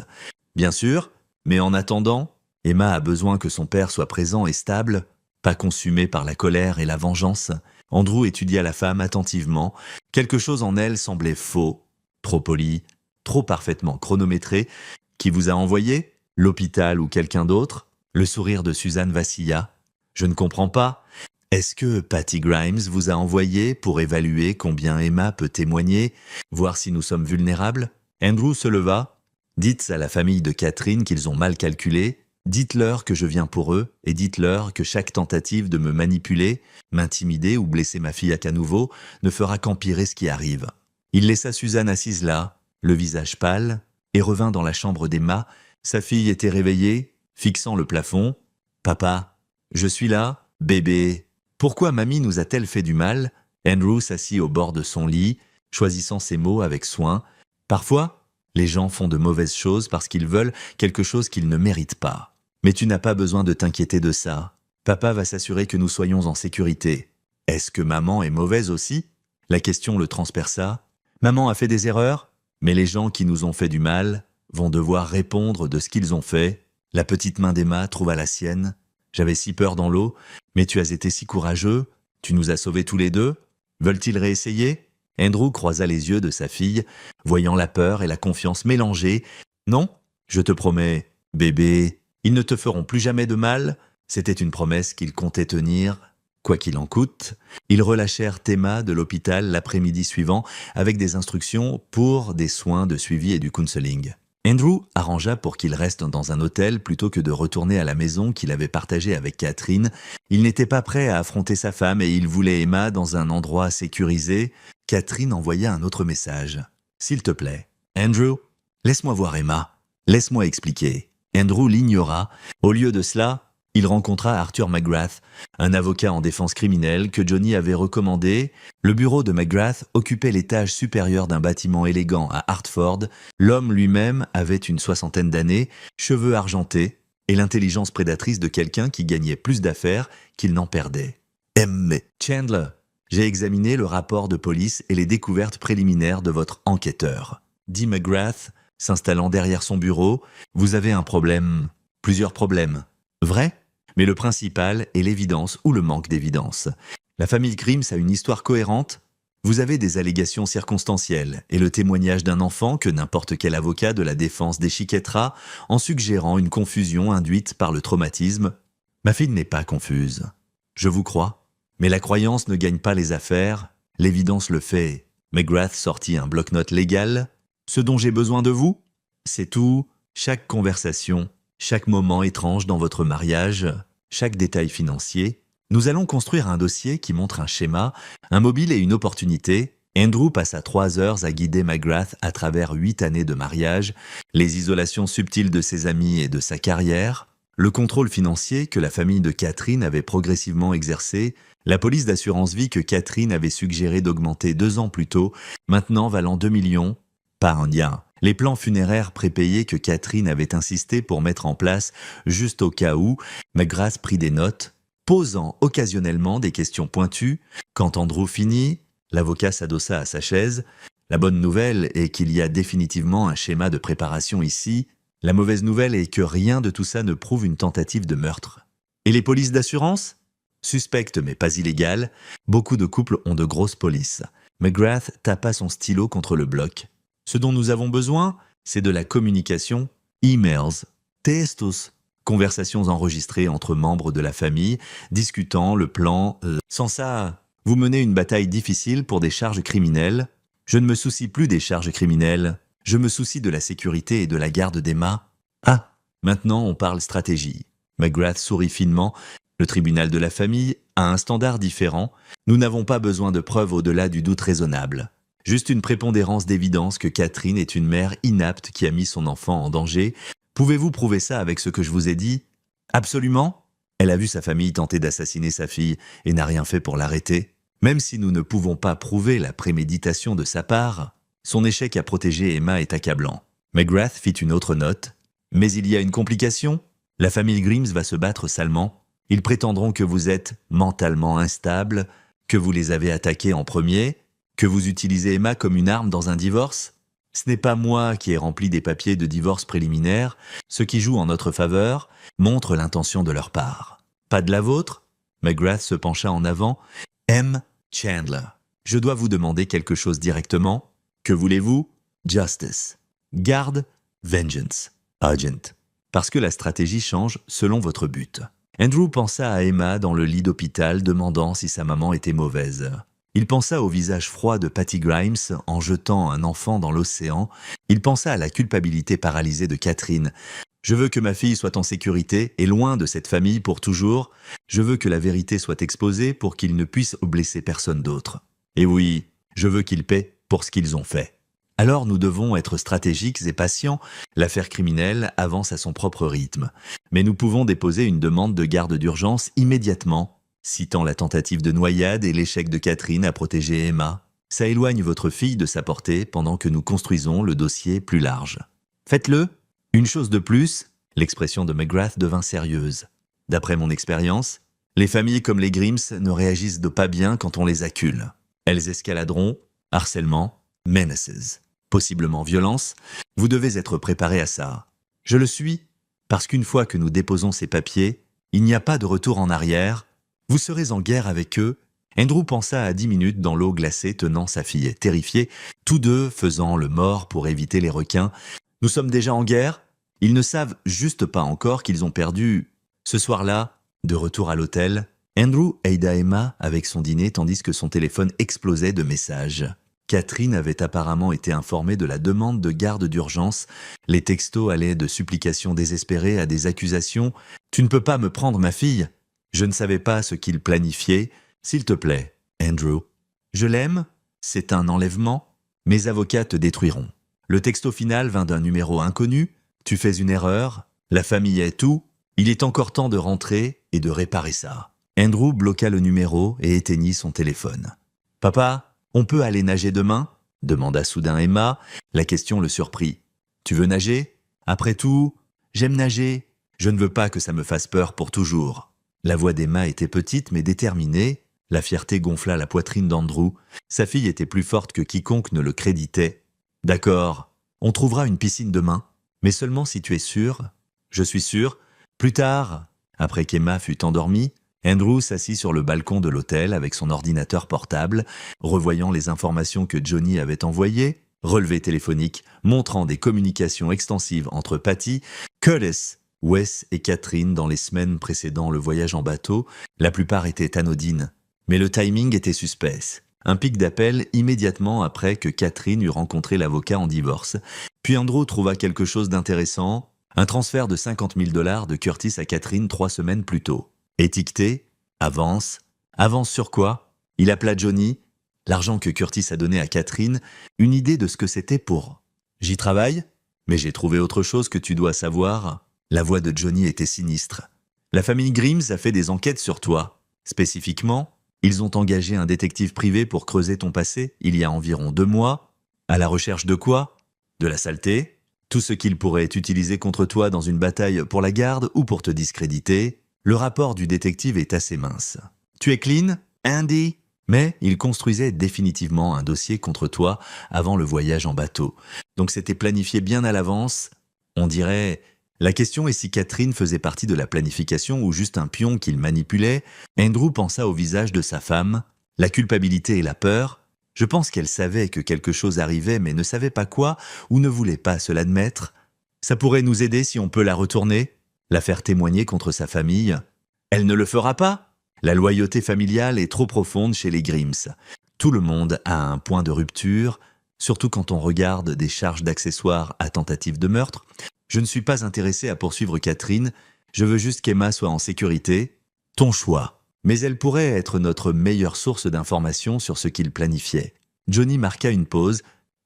Speaker 1: Bien sûr, mais en attendant, Emma a besoin que son père soit présent et stable, pas consumé par la colère et la vengeance. » Andrew étudia la femme attentivement. Quelque chose en elle semblait faux, trop poli, trop parfaitement chronométré. « Qui vous a envoyé? L'hôpital ou quelqu'un d'autre ?» Le sourire de Suzanne vacilla. « Je ne comprends pas. Est-ce que Patty Grimes vous a envoyé pour évaluer combien Emma peut témoigner, voir si nous sommes vulnérables ?» Andrew se leva. « Dites à la famille de Catherine qu'ils ont mal calculé. Dites-leur que je viens pour eux et dites-leur que chaque tentative de me manipuler, m'intimider ou blesser ma fille à nouveau ne fera qu'empirer ce qui arrive. » Il laissa Suzanne assise là, le visage pâle, et revint dans la chambre d'Emma. Sa fille était réveillée, fixant le plafond. « Papa, je suis là, bébé. Pourquoi mamie nous a-t-elle fait du mal ?» Andrew s'assit au bord de son lit. choisissant ses mots avec soin. Parfois, les gens font de mauvaises choses parce qu'ils veulent quelque chose qu'ils ne méritent pas. Mais tu n'as pas besoin de t'inquiéter de ça. Papa va s'assurer que nous soyons en sécurité. Est-ce que maman est mauvaise aussi? La question le transperça. Maman a fait des erreurs, mais les gens qui nous ont fait du mal vont devoir répondre de ce qu'ils ont fait. La petite main d'Emma trouva la sienne. J'avais si peur dans l'eau, mais tu as été si courageux. Tu nous as sauvés tous les deux. Veulent-ils réessayer? Andrew croisa les yeux de sa fille, voyant la peur et la confiance mélangées. Non, je te promets, bébé, ils ne te feront plus jamais de mal. C'était une promesse qu'ils comptaient tenir, quoi qu'il en coûte. Ils relâchèrent Emma de l'hôpital l'après-midi suivant avec des instructions pour des soins de suivi et du counseling. Andrew arrangea pour qu'il reste dans un hôtel plutôt que de retourner à la maison qu'il avait partagée avec Catherine. Il n'était pas prêt à affronter sa femme et il voulait Emma dans un endroit sécurisé. Catherine envoya un autre message. « S'il te plaît, Andrew, laisse-moi voir Emma. Laisse-moi expliquer. » Andrew l'ignora. Au lieu de cela, il rencontra Arthur McGrath, un avocat en défense criminelle que Johnny avait recommandé. Le bureau de McGrath occupait l'étage supérieur d'un bâtiment élégant à Hartford. L'homme lui-même avait une 60aine d'années, cheveux argentés et l'intelligence prédatrice de quelqu'un qui gagnait plus d'affaires qu'il n'en perdait. « M. Chandler, j'ai examiné le rapport de police et les découvertes préliminaires de votre enquêteur, » dit McGrath, s'installant derrière son bureau. « Vous avez un problème, plusieurs problèmes. Vrai ? Mais le principal est l'évidence ou le manque d'évidence. La famille Grimes a une histoire cohérente. Vous avez des allégations circonstancielles et le témoignage d'un enfant que n'importe quel avocat de la défense déchiquettera en suggérant une confusion induite par le traumatisme. Ma fille n'est pas confuse. Je vous crois. Mais la croyance ne gagne pas les affaires. L'évidence le fait. McGrath sortit un bloc-notes légal. Ce dont j'ai besoin de vous, c'est tout, chaque conversation, chaque moment étrange dans votre mariage, chaque détail financier. Nous allons construire un dossier qui montre un schéma, un mobile et une opportunité. Andrew passa 3 heures à guider McGrath à travers 8 années de mariage, les isolations subtiles de ses amis et de sa carrière, le contrôle financier que la famille de Catherine avait progressivement exercé, la police d'assurance vie que Catherine avait suggéré d'augmenter 2 ans plus tôt, maintenant valant 2 millions, pas un lien. Les plans funéraires prépayés que Catherine avait insisté pour mettre en place juste au cas où, McGrath prit des notes, posant occasionnellement des questions pointues. Quand Andrew finit, l'avocat s'adossa à sa chaise. La bonne nouvelle est qu'il y a définitivement un schéma de préparation ici. La mauvaise nouvelle est que rien de tout ça ne prouve une tentative de meurtre. Et les polices d'assurance ? Suspectes mais pas illégales, beaucoup de couples ont de grosses polices. McGrath tapa son stylo contre le bloc. Ce dont nous avons besoin, c'est de la communication, emails, textos, conversations enregistrées entre membres de la famille, discutant le plan. Sans ça, vous menez une bataille difficile pour des charges criminelles. Je ne me soucie plus des charges criminelles, je me soucie de la sécurité et de la garde d'Emma. Ah, maintenant on parle stratégie. McGrath sourit finement. Le tribunal de la famille a un standard différent. Nous n'avons pas besoin de preuves au-delà du doute raisonnable. Juste une prépondérance d'évidence que Catherine est une mère inapte qui a mis son enfant en danger. Pouvez-vous prouver ça avec ce que je vous ai dit? Absolument. Elle a vu sa famille tenter d'assassiner sa fille et n'a rien fait pour l'arrêter. Même si nous ne pouvons pas prouver la préméditation de sa part, son échec à protéger Emma est accablant. McGrath fit une autre note. Mais il y a une complication. La famille Grimes va se battre salement. Ils prétendront que vous êtes mentalement instable, que vous les avez attaqués en premier, que vous utilisez Emma comme une arme dans un divorce. Ce n'est pas moi qui ai rempli des papiers de divorce préliminaire. Ce qui joue en notre faveur montre l'intention de leur part. Pas de la vôtre? McGrath se pencha en avant. M. Chandler, je dois vous demander quelque chose directement. Que voulez-vous? Justice. Garde, vengeance. Urgent. Parce que la stratégie change selon votre but. Andrew pensa à Emma dans le lit d'hôpital demandant si sa maman était mauvaise. Il pensa au visage froid de Patty Grimes en jetant un enfant dans l'océan. Il pensa à la culpabilité paralysée de Catherine. Je veux que ma fille soit en sécurité et loin de cette famille pour toujours. Je veux que la vérité soit exposée pour qu'ils ne puissent blesser personne d'autre. Et oui, je veux qu'ils paient pour ce qu'ils ont fait. Alors nous devons être stratégiques et patients. L'affaire criminelle avance à son propre rythme. Mais nous pouvons déposer une demande de garde d'urgence immédiatement, citant la tentative de noyade et l'échec de Catherine à protéger Emma. Ça éloigne votre fille de sa portée pendant que nous construisons le dossier plus large. Faites-le. Une chose de plus, l'expression de McGrath devint sérieuse. D'après mon expérience, les familles comme les Grims ne réagissent de pas bien quand on les accule. Elles escaladeront harcèlement, menaces, possiblement violence. Vous devez être préparé à ça. Je le suis, parce qu'une fois que nous déposons ces papiers, il n'y a pas de retour en arrière. Vous serez en guerre avec eux. Andrew pensa à 10 minutes dans l'eau glacée tenant sa fille terrifiée, tous deux faisant le mort pour éviter les requins. Nous sommes déjà en guerre. Ils ne savent juste pas encore qu'ils ont perdu. Ce soir-là, de retour à l'hôtel, Andrew aida Emma avec son dîner tandis que son téléphone explosait de messages. Catherine avait apparemment été informée de la demande de garde d'urgence. Les textos allaient de supplications désespérées à des accusations. « Tu ne peux pas me prendre ma fille !» Je ne savais pas ce qu'il planifiait. « S'il te plaît, Andrew. Je l'aime. C'est un enlèvement. Mes avocats te détruiront. » Le texto final vint d'un numéro inconnu. « Tu fais une erreur. La famille est tout. Il est encore temps de rentrer et de réparer ça. » Andrew bloqua le numéro et éteignit son téléphone. « Papa, on peut aller nager demain ?» demanda soudain Emma. La question le surprit. « Tu veux nager ? Après tout, j'aime nager. Je ne veux pas que ça me fasse peur pour toujours. » La voix d'Emma était petite mais déterminée. La fierté gonfla la poitrine d'Andrew. Sa fille était plus forte que quiconque ne le créditait. « D'accord, on trouvera une piscine demain, mais seulement si tu es sûr. »« Je suis sûr. » Plus tard, après qu'Emma fut endormie, Andrew s'assit sur le balcon de l'hôtel avec son ordinateur portable, revoyant les informations que Johnny avait envoyées, relevés téléphoniques montrant des communications extensives entre Patty, Curtis, Wes et Catherine dans les semaines précédant le voyage en bateau. La plupart étaient anodines, mais le timing était suspect. Un pic d'appel immédiatement après que Catherine eut rencontré l'avocat en divorce. Puis Andrew trouva quelque chose d'intéressant. Un transfert de 50 000 $ de Curtis à Catherine 3 semaines plus tôt. Étiqueté, avance. Avance sur quoi? Il appela Johnny. L'argent que Curtis a donné à Catherine, une idée de ce que c'était pour. J'y travaille, mais j'ai trouvé autre chose que tu dois savoir. La voix de Johnny était sinistre. La famille Grims a fait des enquêtes sur toi. Spécifiquement, ils ont engagé un détective privé pour creuser ton passé il y a environ 2 mois. À la recherche de quoi? De la saleté? Tout ce qu'il pourrait utiliser contre toi dans une bataille pour la garde ou pour te discréditer. Le rapport du détective est assez mince. Tu es clean, Andy? Mais il construisait définitivement un dossier contre toi avant le voyage en bateau. Donc c'était planifié bien à l'avance. On dirait... La question est si Catherine faisait partie de la planification ou juste un pion qu'il manipulait. Andrew pensa au visage de sa femme, la culpabilité et la peur. Je pense qu'elle savait que quelque chose arrivait mais ne savait pas quoi ou ne voulait pas se l'admettre. Ça pourrait nous aider si on peut la retourner, la faire témoigner contre sa famille. Elle ne le fera pas. La loyauté familiale est trop profonde chez les Grims. Tout le monde a un point de rupture, surtout quand on regarde des charges d'accessoires à tentative de meurtre. Je ne suis pas intéressé à poursuivre Catherine, je veux juste qu'Emma soit en sécurité. Ton choix. Mais elle pourrait être notre meilleure source d'informations sur ce qu'il planifiait. Johnny marqua une pause.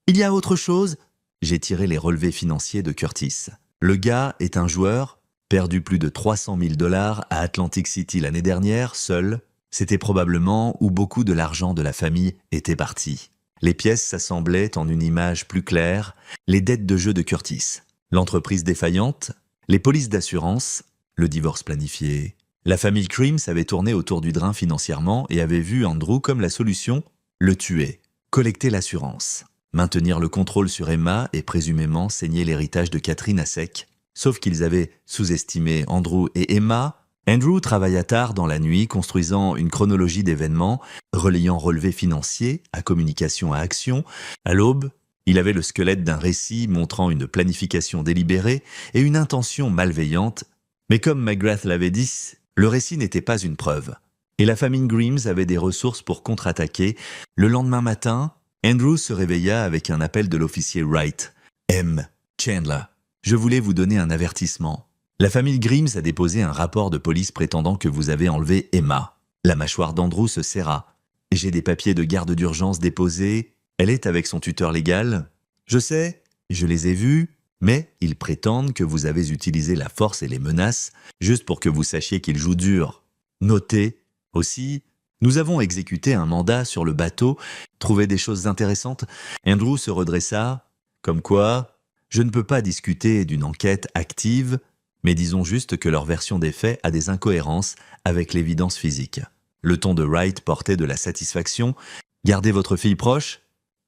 Speaker 1: Il y a autre chose? J'ai tiré les relevés financiers de Curtis. Le gars est un joueur, perdu plus de 300 000 $ à Atlantic City l'année dernière, seul. C'était probablement où beaucoup de l'argent de la famille était parti. Les pièces s'assemblaient en une image plus claire, les dettes de jeu de Curtis. L'entreprise défaillante, les polices d'assurance, le divorce planifié. La famille Grims avait tourné autour du drain financièrement et avait vu Andrew comme la solution, le tuer, collecter l'assurance, maintenir le contrôle sur Emma et présumément saigner l'héritage de Catherine à sec. Sauf qu'ils avaient sous-estimé Andrew et Emma. Andrew travailla tard dans la nuit construisant une chronologie d'événements, reliant relevés financiers à communication à action. À l'aube, il avait le squelette d'un récit montrant une planification délibérée et une intention malveillante. Mais comme McGrath l'avait dit, le récit n'était pas une preuve. Et la famille Grims avait des ressources pour contre-attaquer. Le lendemain matin, Andrew se réveilla avec un appel de l'officier Wright. « M. Chandler, je voulais vous donner un avertissement. La famille Grims a déposé un rapport de police prétendant que vous avez enlevé Emma. » La mâchoire d'Andrew se serra. « J'ai des papiers de garde d'urgence déposés. Elle est avec son tuteur légal. Je sais, je les ai vus. Mais ils prétendent que vous avez utilisé la force et les menaces juste pour que vous sachiez qu'ils jouent dur. Notez aussi, Nous avons exécuté un mandat sur le bateau, trouvé des choses intéressantes. Andrew se redressa, comme quoi, je ne peux pas discuter d'une enquête active, mais disons juste que leur version des faits a des incohérences avec l'évidence physique. Le ton de Wright portait de la satisfaction. Gardez votre fille proche,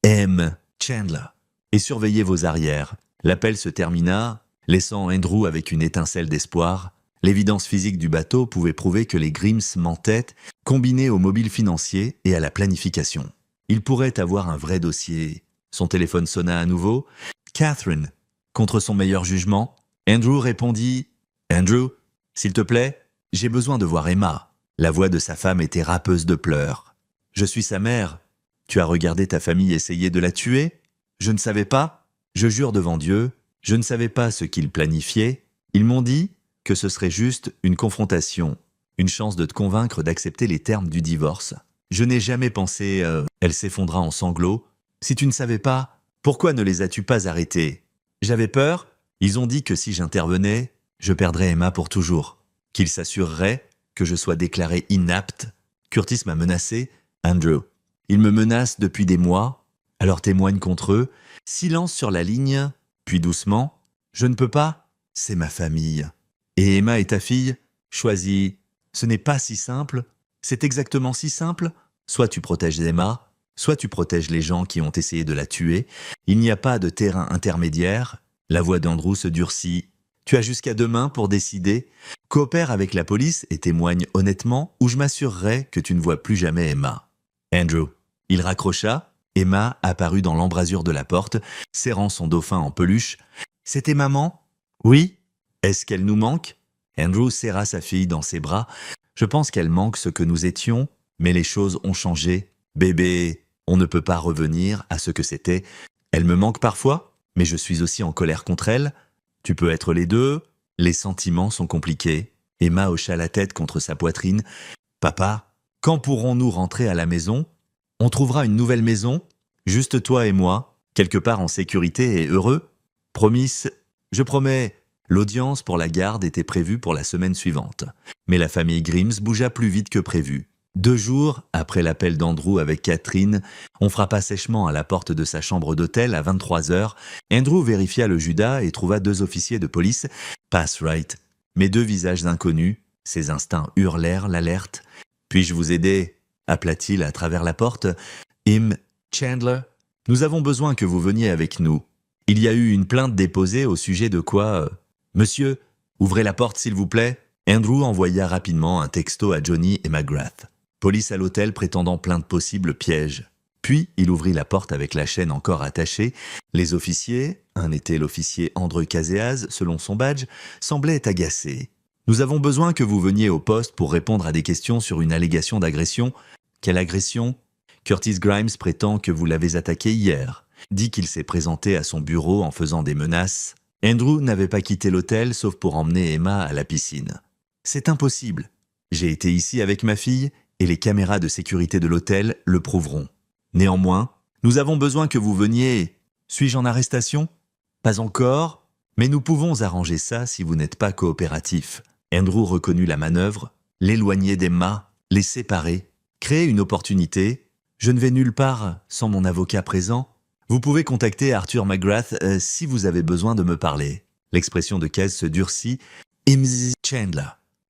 Speaker 1: M. Chandler, et surveillez vos arrières. L'appel se termina, laissant Andrew avec une étincelle d'espoir. L'évidence physique du bateau pouvait prouver que les Grims mentaient, combinés au mobile financier et à la planification. Il pourrait avoir un vrai dossier. Son téléphone sonna à nouveau. Catherine, contre son meilleur jugement, Andrew répondit « Andrew, s'il te plaît, j'ai besoin de voir Emma. » La voix de sa femme était râpeuse de pleurs. « Je suis sa mère. Tu as regardé ta famille essayer de la tuer ? Je ne savais pas. Je jure devant Dieu, je ne savais pas ce qu'ils planifiaient. Ils m'ont dit que ce serait juste une confrontation, une chance de te convaincre d'accepter les termes du divorce. Je n'ai jamais pensé... Elle s'effondra en sanglots. Si tu ne savais pas, pourquoi ne les as-tu pas arrêtés ? J'avais peur. Ils ont dit que si j'intervenais, je perdrais Emma pour toujours. Qu'ils s'assureraient que je sois déclaré inapte. Curtis m'a menacé. Andrew. Ils me menacent depuis des mois, alors témoigne contre eux. Silence sur la ligne, puis doucement. Je ne peux pas. C'est ma famille. Et Emma est ta fille ? Choisis. Ce n'est pas si simple. C'est exactement si simple. Soit tu protèges Emma, soit tu protèges les gens qui ont essayé de la tuer. Il n'y a pas de terrain intermédiaire. La voix d'Andrew se durcit. Tu as jusqu'à demain pour décider. Coopère avec la police et témoigne honnêtement ou je m'assurerai que tu ne vois plus jamais Emma. Andrew. Il raccrocha. Emma apparut dans l'embrasure de la porte, serrant son dauphin en peluche. C'était maman ? Oui. Est-ce qu'elle nous manque ? Andrew serra sa fille dans ses bras. Je pense qu'elle manque ce que nous étions, mais les choses ont changé. Bébé, on ne peut pas revenir à ce que c'était. Elle me manque parfois, mais je suis aussi en colère contre elle. Tu peux être les deux. Les sentiments sont compliqués. Emma hocha la tête contre sa poitrine. Papa, quand pourrons-nous rentrer à la maison ? On trouvera une nouvelle maison, juste toi et moi, quelque part en sécurité et heureux. Promise, je promets. L'audience pour la garde était prévue pour la semaine suivante. Mais la famille Grims bougea plus vite que prévu. 2 jours après l'appel d'Andrew avec Catherine, on frappa sèchement à la porte de sa chambre d'hôtel à 23h. Andrew vérifia le Judas et trouva 2 officiers de police. Pass right. Mais 2 visages inconnus. Ses instincts hurlèrent l'alerte. « Puis-je vous aider ?» appela-t-il à travers la porte. « M. Chandler, nous avons besoin que vous veniez avec nous. Il y a eu une plainte déposée au sujet de quoi... Monsieur, ouvrez la porte s'il vous plaît. » Andrew envoya rapidement un texto à Johnny et McGrath. Police à l'hôtel prétendant plainte possible piège. Puis il ouvrit la porte avec la chaîne encore attachée. Les officiers, un était l'officier André Caséaz selon son badge, semblaient agacés. « Nous avons besoin que vous veniez au poste pour répondre à des questions sur une allégation d'agression. » « Quelle agression ? Curtis Grimes prétend que vous l'avez attaqué hier. Dit qu'il s'est présenté à son bureau en faisant des menaces. Andrew n'avait pas quitté l'hôtel sauf pour emmener Emma à la piscine. « C'est impossible. J'ai été ici avec ma fille et les caméras de sécurité de l'hôtel le prouveront. Néanmoins, nous avons besoin que vous veniez. Suis-je en arrestation ? Pas encore, mais nous pouvons arranger ça si vous n'êtes pas coopératif. » Andrew reconnut la manœuvre, l'éloigner d'Emma, les séparer, créer une opportunité. « Je ne vais nulle part sans mon avocat présent. Vous pouvez contacter Arthur McGrath si vous avez besoin de me parler. » L'expression de Case se durcit. « Mrs. Chandler,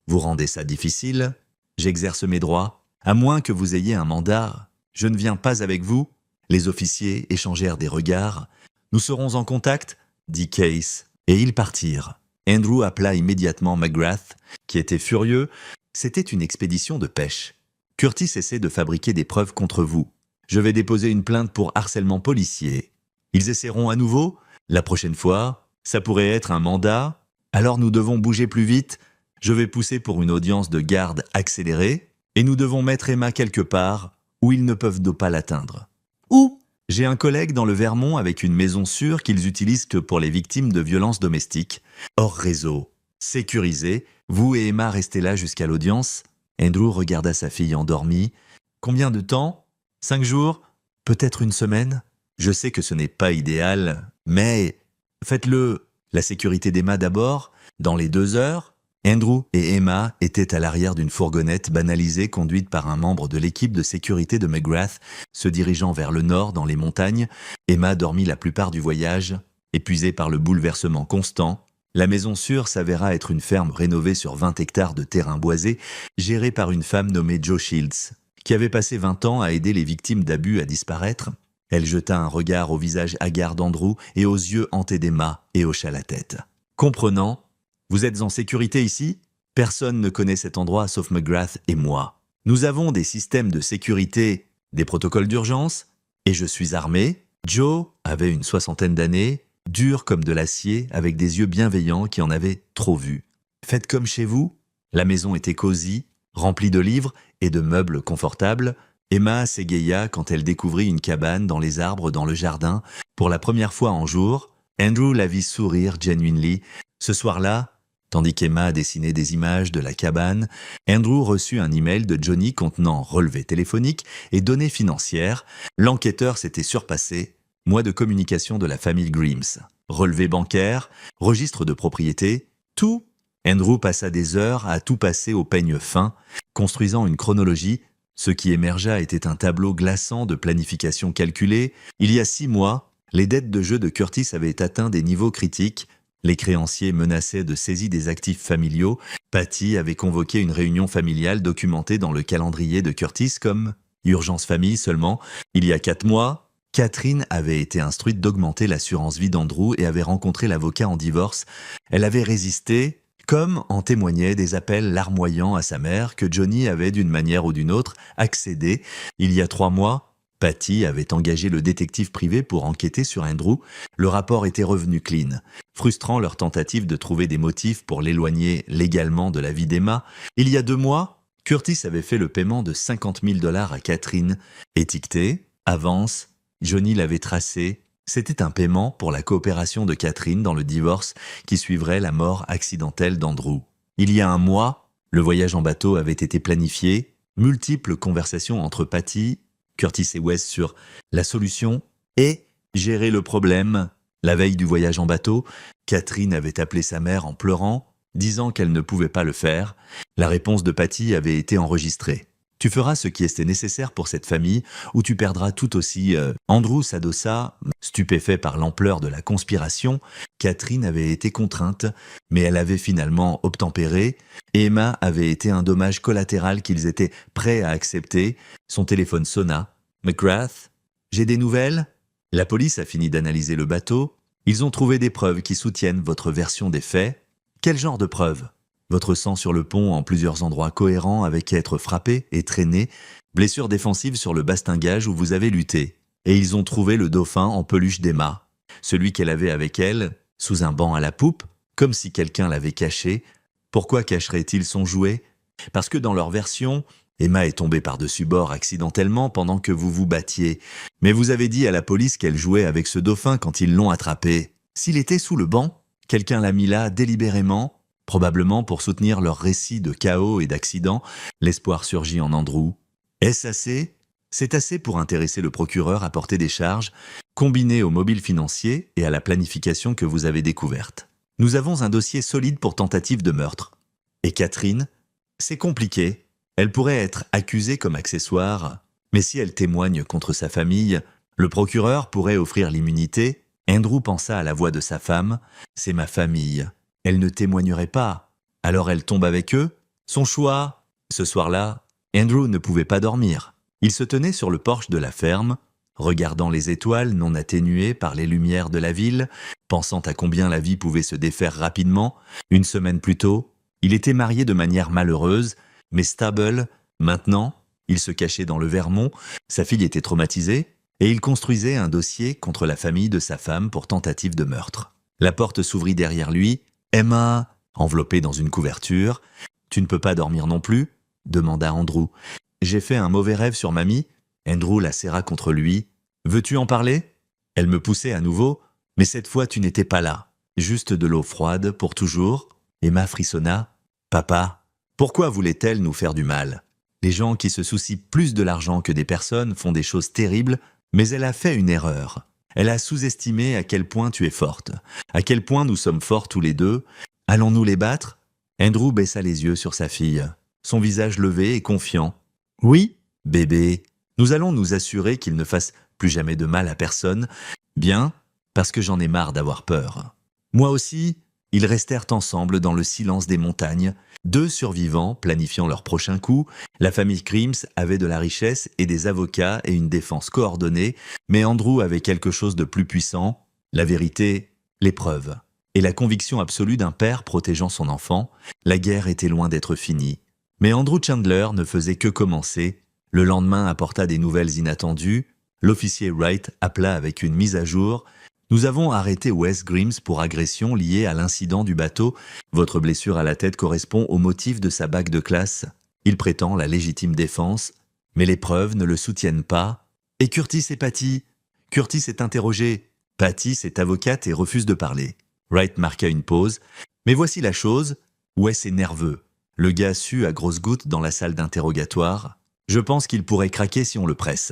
Speaker 1: vous rendez ça difficile. J'exerce mes droits. À moins que vous ayez un mandat, je ne viens pas avec vous. » Les officiers échangèrent des regards. « Nous serons en contact ?» dit Case, et ils partirent. Andrew appela immédiatement McGrath, qui était furieux. C'était une expédition de pêche. Curtis essaie de fabriquer des preuves contre vous. Je vais déposer une plainte pour harcèlement policier. Ils essaieront à nouveau. La prochaine fois, ça pourrait être un mandat. Alors nous devons bouger plus vite. Je vais pousser pour une audience de garde accélérée et nous devons mettre Emma quelque part où ils ne peuvent pas l'atteindre. Où ? J'ai un collègue dans le Vermont avec une maison sûre qu'ils utilisent que pour les victimes de violences domestiques. Hors réseau, sécurisé, vous et Emma restez là jusqu'à l'audience. Andrew regarda sa fille endormie. Combien de temps ? 5 jours ? Peut-être une semaine ? Je sais que ce n'est pas idéal, mais faites-le. La sécurité d'Emma d'abord, dans les 2 heures. Andrew et Emma étaient à l'arrière d'une fourgonnette banalisée conduite par un membre de l'équipe de sécurité de McGrath, se dirigeant vers le nord dans les montagnes. Emma dormit la plupart du voyage, épuisée par le bouleversement constant. La maison sûre s'avéra être une ferme rénovée sur 20 hectares de terrain boisé, gérée par une femme nommée Jo Shields, qui avait passé 20 ans à aider les victimes d'abus à disparaître. Elle jeta un regard au visage hagard d'Andrew et aux yeux hantés d'Emma et hocha la tête. Comprenant, vous êtes en sécurité ici? Personne ne connaît cet endroit sauf McGrath et moi. Nous avons des systèmes de sécurité, des protocoles d'urgence, et je suis armé. Joe avait une 60aine d'années, dur comme de l'acier, avec des yeux bienveillants qui en avaient trop vu. Faites comme chez vous. La maison était cosy, remplie de livres et de meubles confortables. Emma s'égaya quand elle découvrit une cabane dans les arbres dans le jardin. Pour la première fois en jour, Andrew la vit sourire genuinely. Ce soir-là, tandis qu'Emma dessinait des images de la cabane, Andrew reçut un email de Johnny contenant relevé téléphonique et données financières. L'enquêteur s'était surpassé. Mois de communication de la famille Grimes. Relevé bancaire, registre de propriété, tout. Andrew passa des heures à tout passer au peigne fin, construisant une chronologie. Ce qui émergea était un tableau glaçant de planification calculée. Il y a 6 mois, les dettes de jeu de Curtis avaient atteint des niveaux critiques. Les créanciers menaçaient de saisie des actifs familiaux. Patty avait convoqué une réunion familiale documentée dans le calendrier de Curtis comme « urgence famille » seulement. Il y a 4 mois, Catherine avait été instruite d'augmenter l'assurance vie d'Andrew et avait rencontré l'avocat en divorce. Elle avait résisté, comme en témoignaient des appels larmoyants à sa mère que Johnny avait d'une manière ou d'une autre accédé. Il y a 3 mois, Patty avait engagé le détective privé pour enquêter sur Andrew. Le rapport était revenu clean, frustrant leur tentative de trouver des motifs pour l'éloigner légalement de la vie d'Emma. Il y a 2 mois, Curtis avait fait le paiement de $50 000 à Catherine. Étiqueté, avance, Johnny l'avait tracé. C'était un paiement pour la coopération de Catherine dans le divorce qui suivrait la mort accidentelle d'Andrew. Il y a 1 mois, le voyage en bateau avait été planifié, multiples conversations entre Patty, Curtis et Wes sur la solution et gérer le problème. La veille du voyage en bateau, Catherine avait appelé sa mère en pleurant, disant qu'elle ne pouvait pas le faire. La réponse de Patty avait été enregistrée. Tu feras ce qui était nécessaire pour cette famille ou tu perdras tout aussi. Andrew s'adossa, stupéfait par l'ampleur de la conspiration. Catherine avait été contrainte, mais elle avait finalement obtempéré. Emma avait été un dommage collatéral qu'ils étaient prêts à accepter. Son téléphone sonna. McGrath, j'ai des nouvelles? La police a fini d'analyser le bateau. Ils ont trouvé des preuves qui soutiennent votre version des faits. Quel genre de preuves? Votre sang sur le pont en plusieurs endroits cohérents avec être frappé et traîné, blessure défensive sur le bastingage où vous avez lutté. Et ils ont trouvé le dauphin en peluche d'Emma, celui qu'elle avait avec elle, sous un banc à la poupe, comme si quelqu'un l'avait caché. Pourquoi cacherait-il son jouet? Parce que dans leur version, Emma est tombée par-dessus bord accidentellement pendant que vous vous battiez. Mais vous avez dit à la police qu'elle jouait avec ce dauphin quand ils l'ont attrapé. S'il était sous le banc, quelqu'un l'a mis là délibérément, probablement pour soutenir leur récit de chaos et d'accident. L'espoir surgit en Andrew. Est-ce assez? C'est assez pour intéresser le procureur à porter des charges, combinées au mobile financier et à la planification que vous avez découverte. Nous avons un dossier solide pour tentative de meurtre. Et Catherine? C'est compliqué. Elle pourrait être accusée comme accessoire, mais si elle témoigne contre sa famille, le procureur pourrait offrir l'immunité. Andrew pensa à la voix de sa femme. C'est ma famille. Elle ne témoignerait pas. Alors elle tombe avec eux. Son choix. Ce soir-là, Andrew ne pouvait pas dormir. Il se tenait sur le porche de la ferme, regardant les étoiles non atténuées par les lumières de la ville, pensant à combien la vie pouvait se défaire rapidement. 1 semaine plus tôt, il était marié de manière malheureuse, mais stable. Maintenant, il se cachait dans le Vermont, sa fille était traumatisée, et il construisait un dossier contre la famille de sa femme pour tentative de meurtre. La porte s'ouvrit derrière lui. Emma, enveloppée dans une couverture. « Tu ne peux pas dormir non plus ?» demanda Andrew. « J'ai fait un mauvais rêve sur mamie. » Andrew la serra contre lui. « Veux-tu en parler ?» Elle me poussait à nouveau, mais cette fois tu n'étais pas là. Juste de l'eau froide pour toujours. Emma frissonna. « Papa, pourquoi voulait-elle nous faire du mal? Les gens qui se soucient plus de l'argent que des personnes font des choses terribles, mais elle a fait une erreur. Elle a sous-estimé à quel point tu es forte, à quel point nous sommes forts tous les deux. Allons-nous les battre? Andrew baissa les yeux sur sa fille, son visage levé et confiant. « Oui, bébé, nous allons nous assurer qu'il ne fasse plus jamais de mal à personne. Bien, parce que j'en ai marre d'avoir peur. » Moi aussi, ils restèrent ensemble dans le silence des montagnes, deux survivants planifiant leur prochain coup. La famille Crims avait de la richesse et des avocats et une défense coordonnée, mais Andrew avait quelque chose de plus puissant, la vérité, les preuves. Et la conviction absolue d'un père protégeant son enfant. La guerre était loin d'être finie. Mais Andrew Chandler ne faisait que commencer. Le lendemain apporta des nouvelles inattendues. L'officier Wright appela avec une mise à jour. « Nous avons arrêté Wes Grimes pour agression liée à l'incident du bateau. Votre blessure à la tête correspond au motif de sa bague de classe. Il prétend la légitime défense, mais les preuves ne le soutiennent pas. Et Curtis et Patty? Curtis est interrogé. Patty, est avocate et refuse de parler. » Wright marqua une pause. « Mais voici la chose. Wes est nerveux. Le gars sue à grosses gouttes dans la salle d'interrogatoire. Je pense qu'il pourrait craquer si on le presse.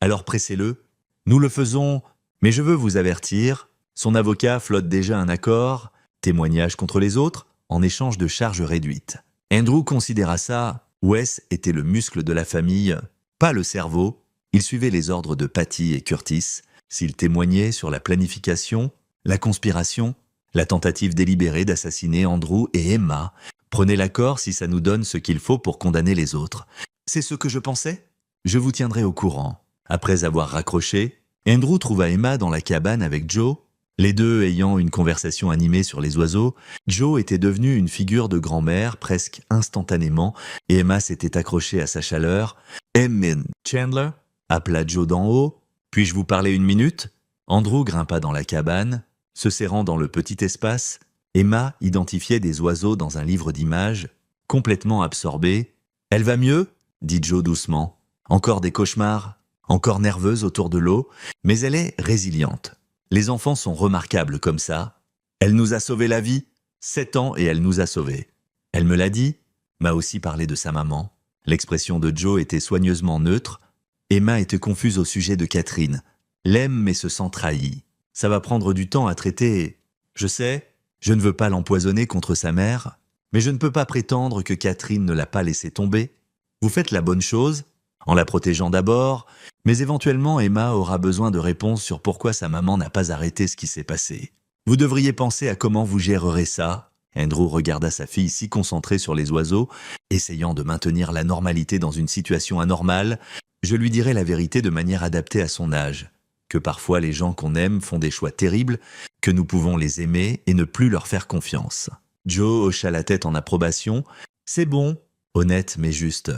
Speaker 1: Alors pressez-le. Nous le faisons, mais je veux vous avertir. Son avocat flotte déjà un accord, témoignage contre les autres, en échange de charges réduites. » Andrew considéra ça. Wes était le muscle de la famille, pas le cerveau. Il suivait les ordres de Patty et Curtis. S'il témoignait sur la planification, la conspiration, la tentative délibérée d'assassiner Andrew et Emma, prenez l'accord si ça nous donne ce qu'il faut pour condamner les autres. C'est ce que je pensais? Je vous tiendrai au courant. Après avoir raccroché, Andrew trouva Emma dans la cabane avec Joe. Les deux ayant une conversation animée sur les oiseaux, Joe était devenue une figure de grand-mère presque instantanément et Emma s'était accrochée à sa chaleur. « Emma Chandler ?» appela Joe d'en haut. « Puis-je vous parler une minute ?» Andrew grimpa dans la cabane, se serrant dans le petit espace. Emma identifiait des oiseaux dans un livre d'images, complètement absorbée. « Elle va mieux ?» dit Joe doucement. « Encore des cauchemars, encore nerveuse autour de l'eau, mais elle est résiliente. Les enfants sont remarquables comme ça. Elle nous a sauvé la vie, 7 ans et elle nous a sauvés. Elle me l'a dit, m'a aussi parlé de sa maman. » L'expression de Joe était soigneusement neutre. Emma était confuse au sujet de Catherine. L'aime mais se sent trahie. Ça va prendre du temps à traiter. Je sais, je ne veux pas l'empoisonner contre sa mère, mais je ne peux pas prétendre que Catherine ne l'a pas laissé tomber. Vous faites la bonne chose, en la protégeant d'abord, mais éventuellement Emma aura besoin de réponses sur pourquoi sa maman n'a pas arrêté ce qui s'est passé. Vous devriez penser à comment vous gérerez ça. Andrew regarda sa fille si concentrée sur les oiseaux, essayant de maintenir la normalité dans une situation anormale. Je lui dirai la vérité de manière adaptée à son âge, que parfois les gens qu'on aime font des choix terribles, que nous pouvons les aimer et ne plus leur faire confiance. Joe hocha la tête en approbation. C'est bon, honnête mais juste.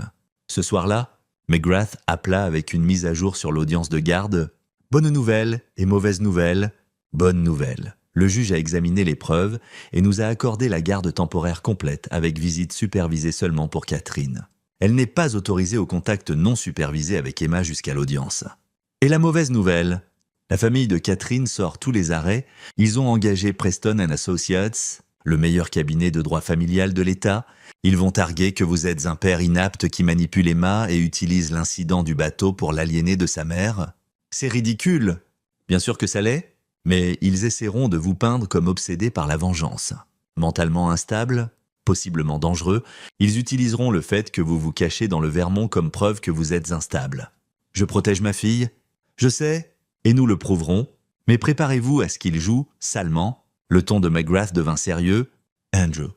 Speaker 1: Ce soir-là, McGrath appela avec une mise à jour sur l'audience de garde. Bonne nouvelle et mauvaise nouvelle. Bonne nouvelle. Le juge a examiné les preuves et nous a accordé la garde temporaire complète avec visite supervisée seulement pour Catherine. Elle n'est pas autorisée au contact non supervisé avec Emma jusqu'à l'audience. Et la mauvaise nouvelle? La famille de Catherine sort tous les arrêts. Ils ont engagé Preston & Associates, le meilleur cabinet de droit familial de l'État. Ils vont targuer que vous êtes un père inapte qui manipule Emma et utilise l'incident du bateau pour l'aliéner de sa mère. C'est ridicule. Bien sûr que ça l'est, mais ils essaieront de vous peindre comme obsédé par la vengeance. Mentalement instable, possiblement dangereux, ils utiliseront le fait que vous vous cachez dans le Vermont comme preuve que vous êtes instable. Je protège ma fille, je sais, et nous le prouverons, mais préparez-vous à ce qu'ils jouent salement. Le ton de McGrath devint sérieux. Andrew.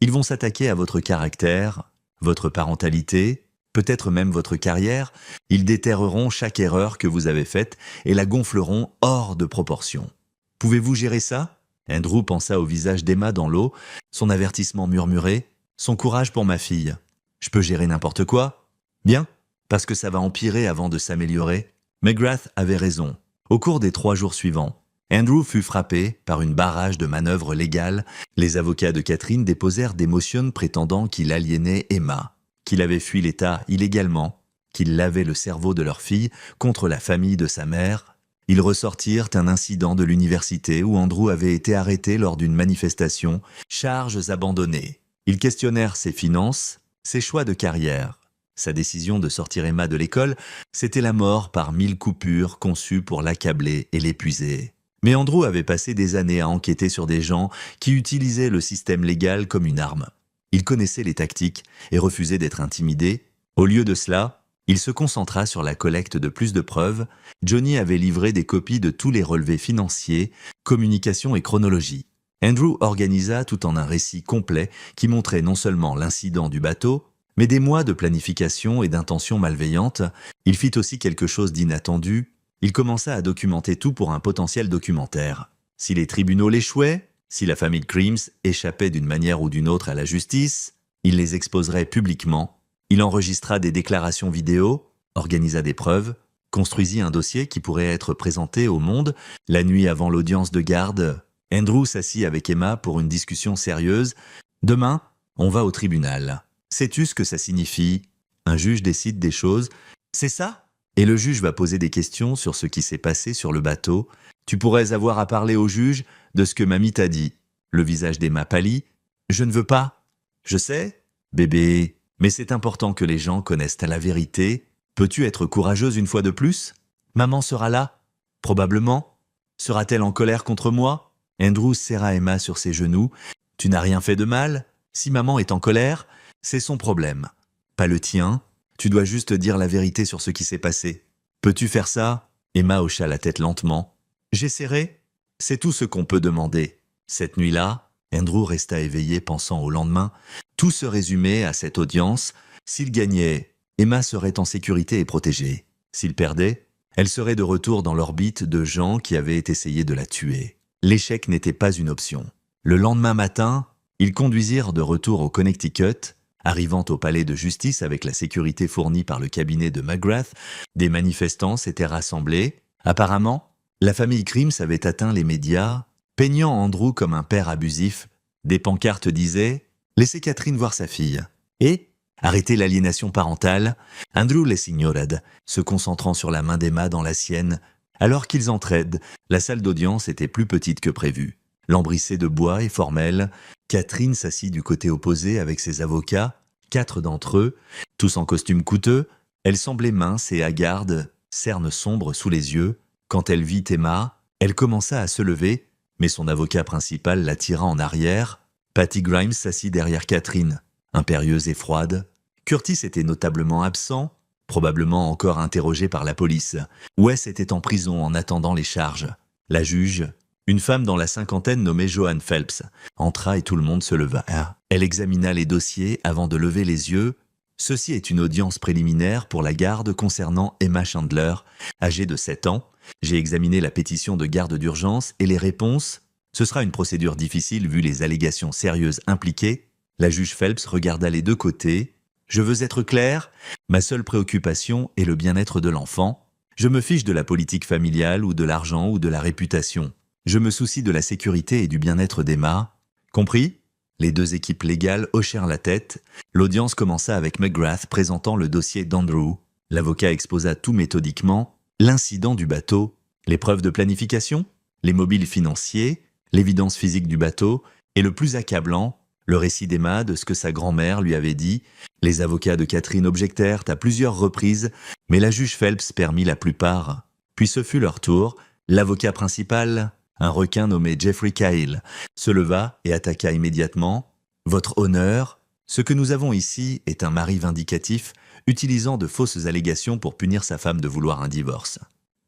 Speaker 1: Ils vont s'attaquer à votre caractère, votre parentalité, peut-être même votre carrière. Ils déterreront chaque erreur que vous avez faite et la gonfleront hors de proportion. Pouvez-vous gérer ça? Andrew pensa au visage d'Emma dans l'eau, son avertissement murmuré, son courage pour ma fille. Je peux gérer n'importe quoi? Bien, parce que ça va empirer avant de s'améliorer. McGrath avait raison. Au cours des 3 jours suivants, Andrew fut frappé par une barrage de manœuvres légales. Les avocats de Catherine déposèrent des motions prétendant qu'il aliénait Emma, qu'il avait fui l'État illégalement, qu'il lavait le cerveau de leur fille contre la famille de sa mère. Ils ressortirent un incident de l'université où Andrew avait été arrêté lors d'une manifestation, charges abandonnées. Ils questionnèrent ses finances, ses choix de carrière. Sa décision de sortir Emma de l'école, c'était la mort par 1000 coupures conçues pour l'accabler et l'épuiser. Mais Andrew avait passé des années à enquêter sur des gens qui utilisaient le système légal comme une arme. Il connaissait les tactiques et refusait d'être intimidé. Au lieu de cela, il se concentra sur la collecte de plus de preuves. Johnny avait livré des copies de tous les relevés financiers, communication et chronologie. Andrew organisa tout en un récit complet qui montrait non seulement l'incident du bateau, mais des mois de planification et d'intentions malveillantes. Il fit aussi quelque chose d'inattendu. Il commença à documenter tout pour un potentiel documentaire. Si les tribunaux l'échouaient, si la famille Crimes échappait d'une manière ou d'une autre à la justice, il les exposerait publiquement. Il enregistra des déclarations vidéo, organisa des preuves, construisit un dossier qui pourrait être présenté au monde. La nuit avant l'audience de garde, Andrew s'assit avec Emma pour une discussion sérieuse. « Demain, on va au tribunal. Sais-tu ce que ça signifie ? Un juge décide des choses. C'est ça ? Et le juge va poser des questions sur ce qui s'est passé sur le bateau. Tu pourrais avoir à parler au juge de ce que mamie t'a dit. » Le visage d'Emma pâlit. « Je ne veux pas. »« Je sais, bébé, mais c'est important que les gens connaissent la vérité. Peux-tu être courageuse une fois de plus ? Maman sera là. Probablement. Sera-t-elle en colère contre moi ? » Andrew serra Emma sur ses genoux. « Tu n'as rien fait de mal. Si maman est en colère, c'est son problème. Pas le tien. Tu dois juste dire la vérité sur ce qui s'est passé. Peux-tu faire ça ? » Emma hocha la tête lentement. « J'essaierai. C'est tout ce qu'on peut demander. » Cette nuit-là, Andrew resta éveillé pensant au lendemain. Tout se résumait à cette audience. S'il gagnait, Emma serait en sécurité et protégée. S'il perdait, elle serait de retour dans l'orbite de gens qui avaient essayé de la tuer. L'échec n'était pas une option. Le lendemain matin, ils conduisirent de retour au Connecticut. Arrivant au palais de justice avec la sécurité fournie par le cabinet de McGrath, des manifestants s'étaient rassemblés. Apparemment, la famille Crimes avait atteint les médias, peignant Andrew comme un père abusif. Des pancartes disaient « Laissez Catherine voir sa fille » et « Arrêtez l'aliénation parentale ». Andrew les ignorait, se concentrant sur la main d'Emma dans la sienne. Alors qu'ils entraient, la salle d'audience était plus petite que prévu. Lambrissée de bois et formelle, Catherine s'assit du côté opposé avec ses avocats, 4 d'entre eux, tous en costume coûteux. Elle semblait mince et hagarde, cernes sombres sous les yeux. Quand elle vit Emma, elle commença à se lever, mais son avocat principal la tira en arrière. Patty Grimes s'assit derrière Catherine, impérieuse et froide. Curtis était notablement absent, probablement encore interrogé par la police. Wes était en prison en attendant les charges. La juge, une femme dans la cinquantaine nommée Joanne Phelps, entra et tout le monde se leva. Elle examina les dossiers avant de lever les yeux. Ceci est une audience préliminaire pour la garde concernant Emma Chandler, âgée de 7 ans. J'ai examiné la pétition de garde d'urgence et les réponses. Ce sera une procédure difficile vu les allégations sérieuses impliquées. La juge Phelps regarda les deux côtés. Je veux être clair, ma seule préoccupation est le bien-être de l'enfant. Je me fiche de la politique familiale ou de l'argent ou de la réputation. Je me soucie de la sécurité et du bien-être d'Emma. Compris ? Les deux équipes légales hochèrent la tête. L'audience commença avec McGrath présentant le dossier d'Andrew. L'avocat exposa tout méthodiquement. L'incident du bateau, les preuves de planification, les mobiles financiers, l'évidence physique du bateau et le plus accablant, le récit d'Emma de ce que sa grand-mère lui avait dit. Les avocats de Catherine objectèrent à plusieurs reprises, mais la juge Phelps permit la plupart. Puis ce fut leur tour. L'avocat principal, un requin nommé Jeffrey Cahill, se leva et attaqua immédiatement. « Votre honneur, ce que nous avons ici est un mari vindicatif utilisant de fausses allégations pour punir sa femme de vouloir un divorce.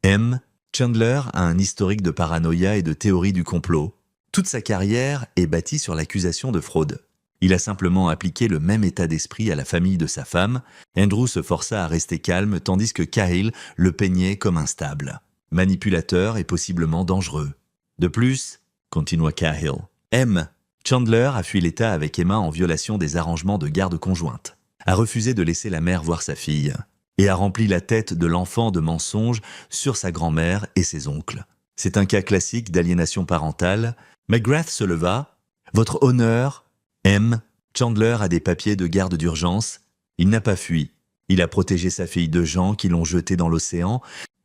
Speaker 1: M. Chandler a un historique de paranoïa et de théorie du complot. Toute sa carrière est bâtie sur l'accusation de fraude. Il a simplement appliqué le même état d'esprit à la famille de sa femme. Andrew se força à rester calme tandis que Cahill le peignait comme instable, manipulateur et possiblement dangereux. De plus, continua Cahill, M. Chandler a fui l'État avec Emma en violation des arrangements de garde conjointe, a refusé de laisser la mère voir sa fille et a rempli la tête de l'enfant de mensonges sur sa grand-mère et ses oncles. C'est un cas classique d'aliénation parentale. McGrath se leva. « Votre honneur, M. Chandler a des papiers de garde d'urgence. Il n'a pas fui. Il a protégé sa fille de gens qui l'ont jeté dans l'océan,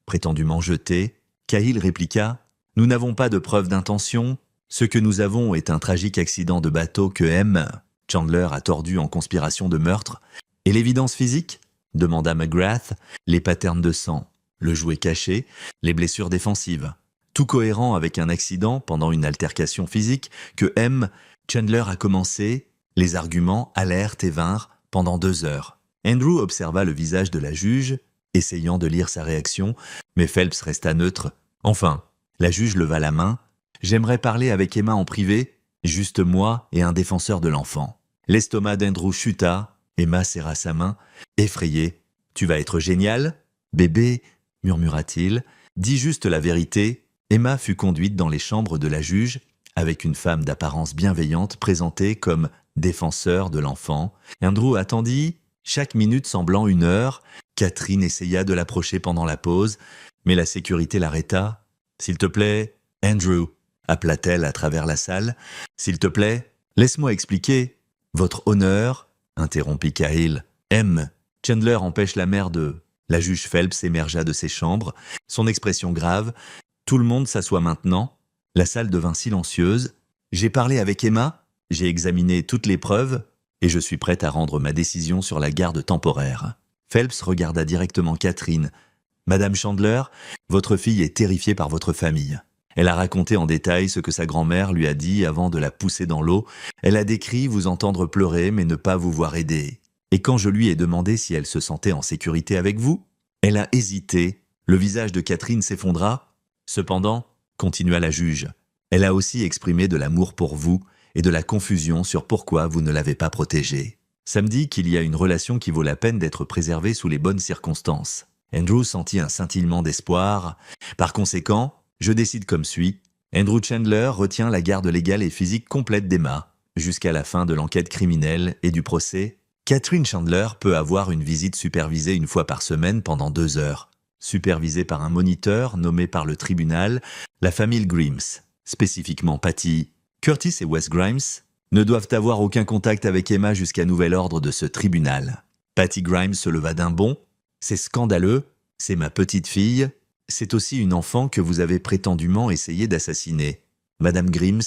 Speaker 1: prétendument jeté. » Cahill répliqua « Nous n'avons pas de preuve d'intention. Ce que nous avons est un tragique accident de bateau que M. Chandler a tordu en conspiration de meurtre. Et l'évidence physique ?» demanda McGrath. « Les patterns de sang, le jouet caché, les blessures défensives. Tout cohérent avec un accident pendant une altercation physique que M. Chandler a commencé. Les arguments allèrent et vinrent pendant 2 heures. Andrew observa le visage de la juge, essayant de lire sa réaction, mais Phelps resta neutre. Enfin, la juge leva la main. « J'aimerais parler avec Emma en privé, juste moi et un défenseur de l'enfant. » L'estomac d'Andrew chuta. Emma serra sa main, effrayée. « Tu vas être génial, bébé, » murmura-t-il. « Dis juste la vérité. » Emma fut conduite dans les chambres de la juge, avec une femme d'apparence bienveillante présentée comme défenseur de l'enfant. Andrew attendit, chaque minute semblant 1 heure. Catherine essaya de l'approcher pendant la pause, mais la sécurité l'arrêta. « S'il te plaît, Andrew » appela-t-elle à travers la salle. « S'il te plaît, laisse-moi expliquer. »« Votre honneur » interrompit Cahill. « M. Chandler empêche la mère de... » La juge Phelps émergea de ses chambres, son expression grave. « Tout le monde s'assoit maintenant. » La salle devint silencieuse. « J'ai parlé avec Emma, j'ai examiné toutes les preuves et je suis prête à rendre ma décision sur la garde temporaire. » Phelps regarda directement Catherine. « Madame Chandler, votre fille est terrifiée par votre famille. Elle a raconté en détail ce que sa grand-mère lui a dit avant de la pousser dans l'eau. Elle a décrit vous entendre pleurer mais ne pas vous voir aider. Et quand je lui ai demandé si elle se sentait en sécurité avec vous, elle a hésité. Le visage de Catherine s'effondra. Cependant, continua la juge, elle a aussi exprimé de l'amour pour vous et de la confusion sur pourquoi vous ne l'avez pas protégée. Ça me dit qu'il y a une relation qui vaut la peine d'être préservée sous les bonnes circonstances. » Andrew sentit un scintillement d'espoir. « Par conséquent, je décide comme suit. Andrew Chandler retient la garde légale et physique complète d'Emma, jusqu'à la fin de l'enquête criminelle et du procès. Catherine Chandler peut avoir une visite supervisée 1 fois par semaine pendant 2 heures. Supervisée par un moniteur nommé par le tribunal, la famille Grimes, spécifiquement Patty, Curtis et Wes Grimes, ne doivent avoir aucun contact avec Emma jusqu'à nouvel ordre de ce tribunal. » Patty Grimes se leva d'un bond. « C'est scandaleux, c'est ma petite fille, c'est aussi une enfant que vous avez prétendument essayé d'assassiner. Madame Grimes,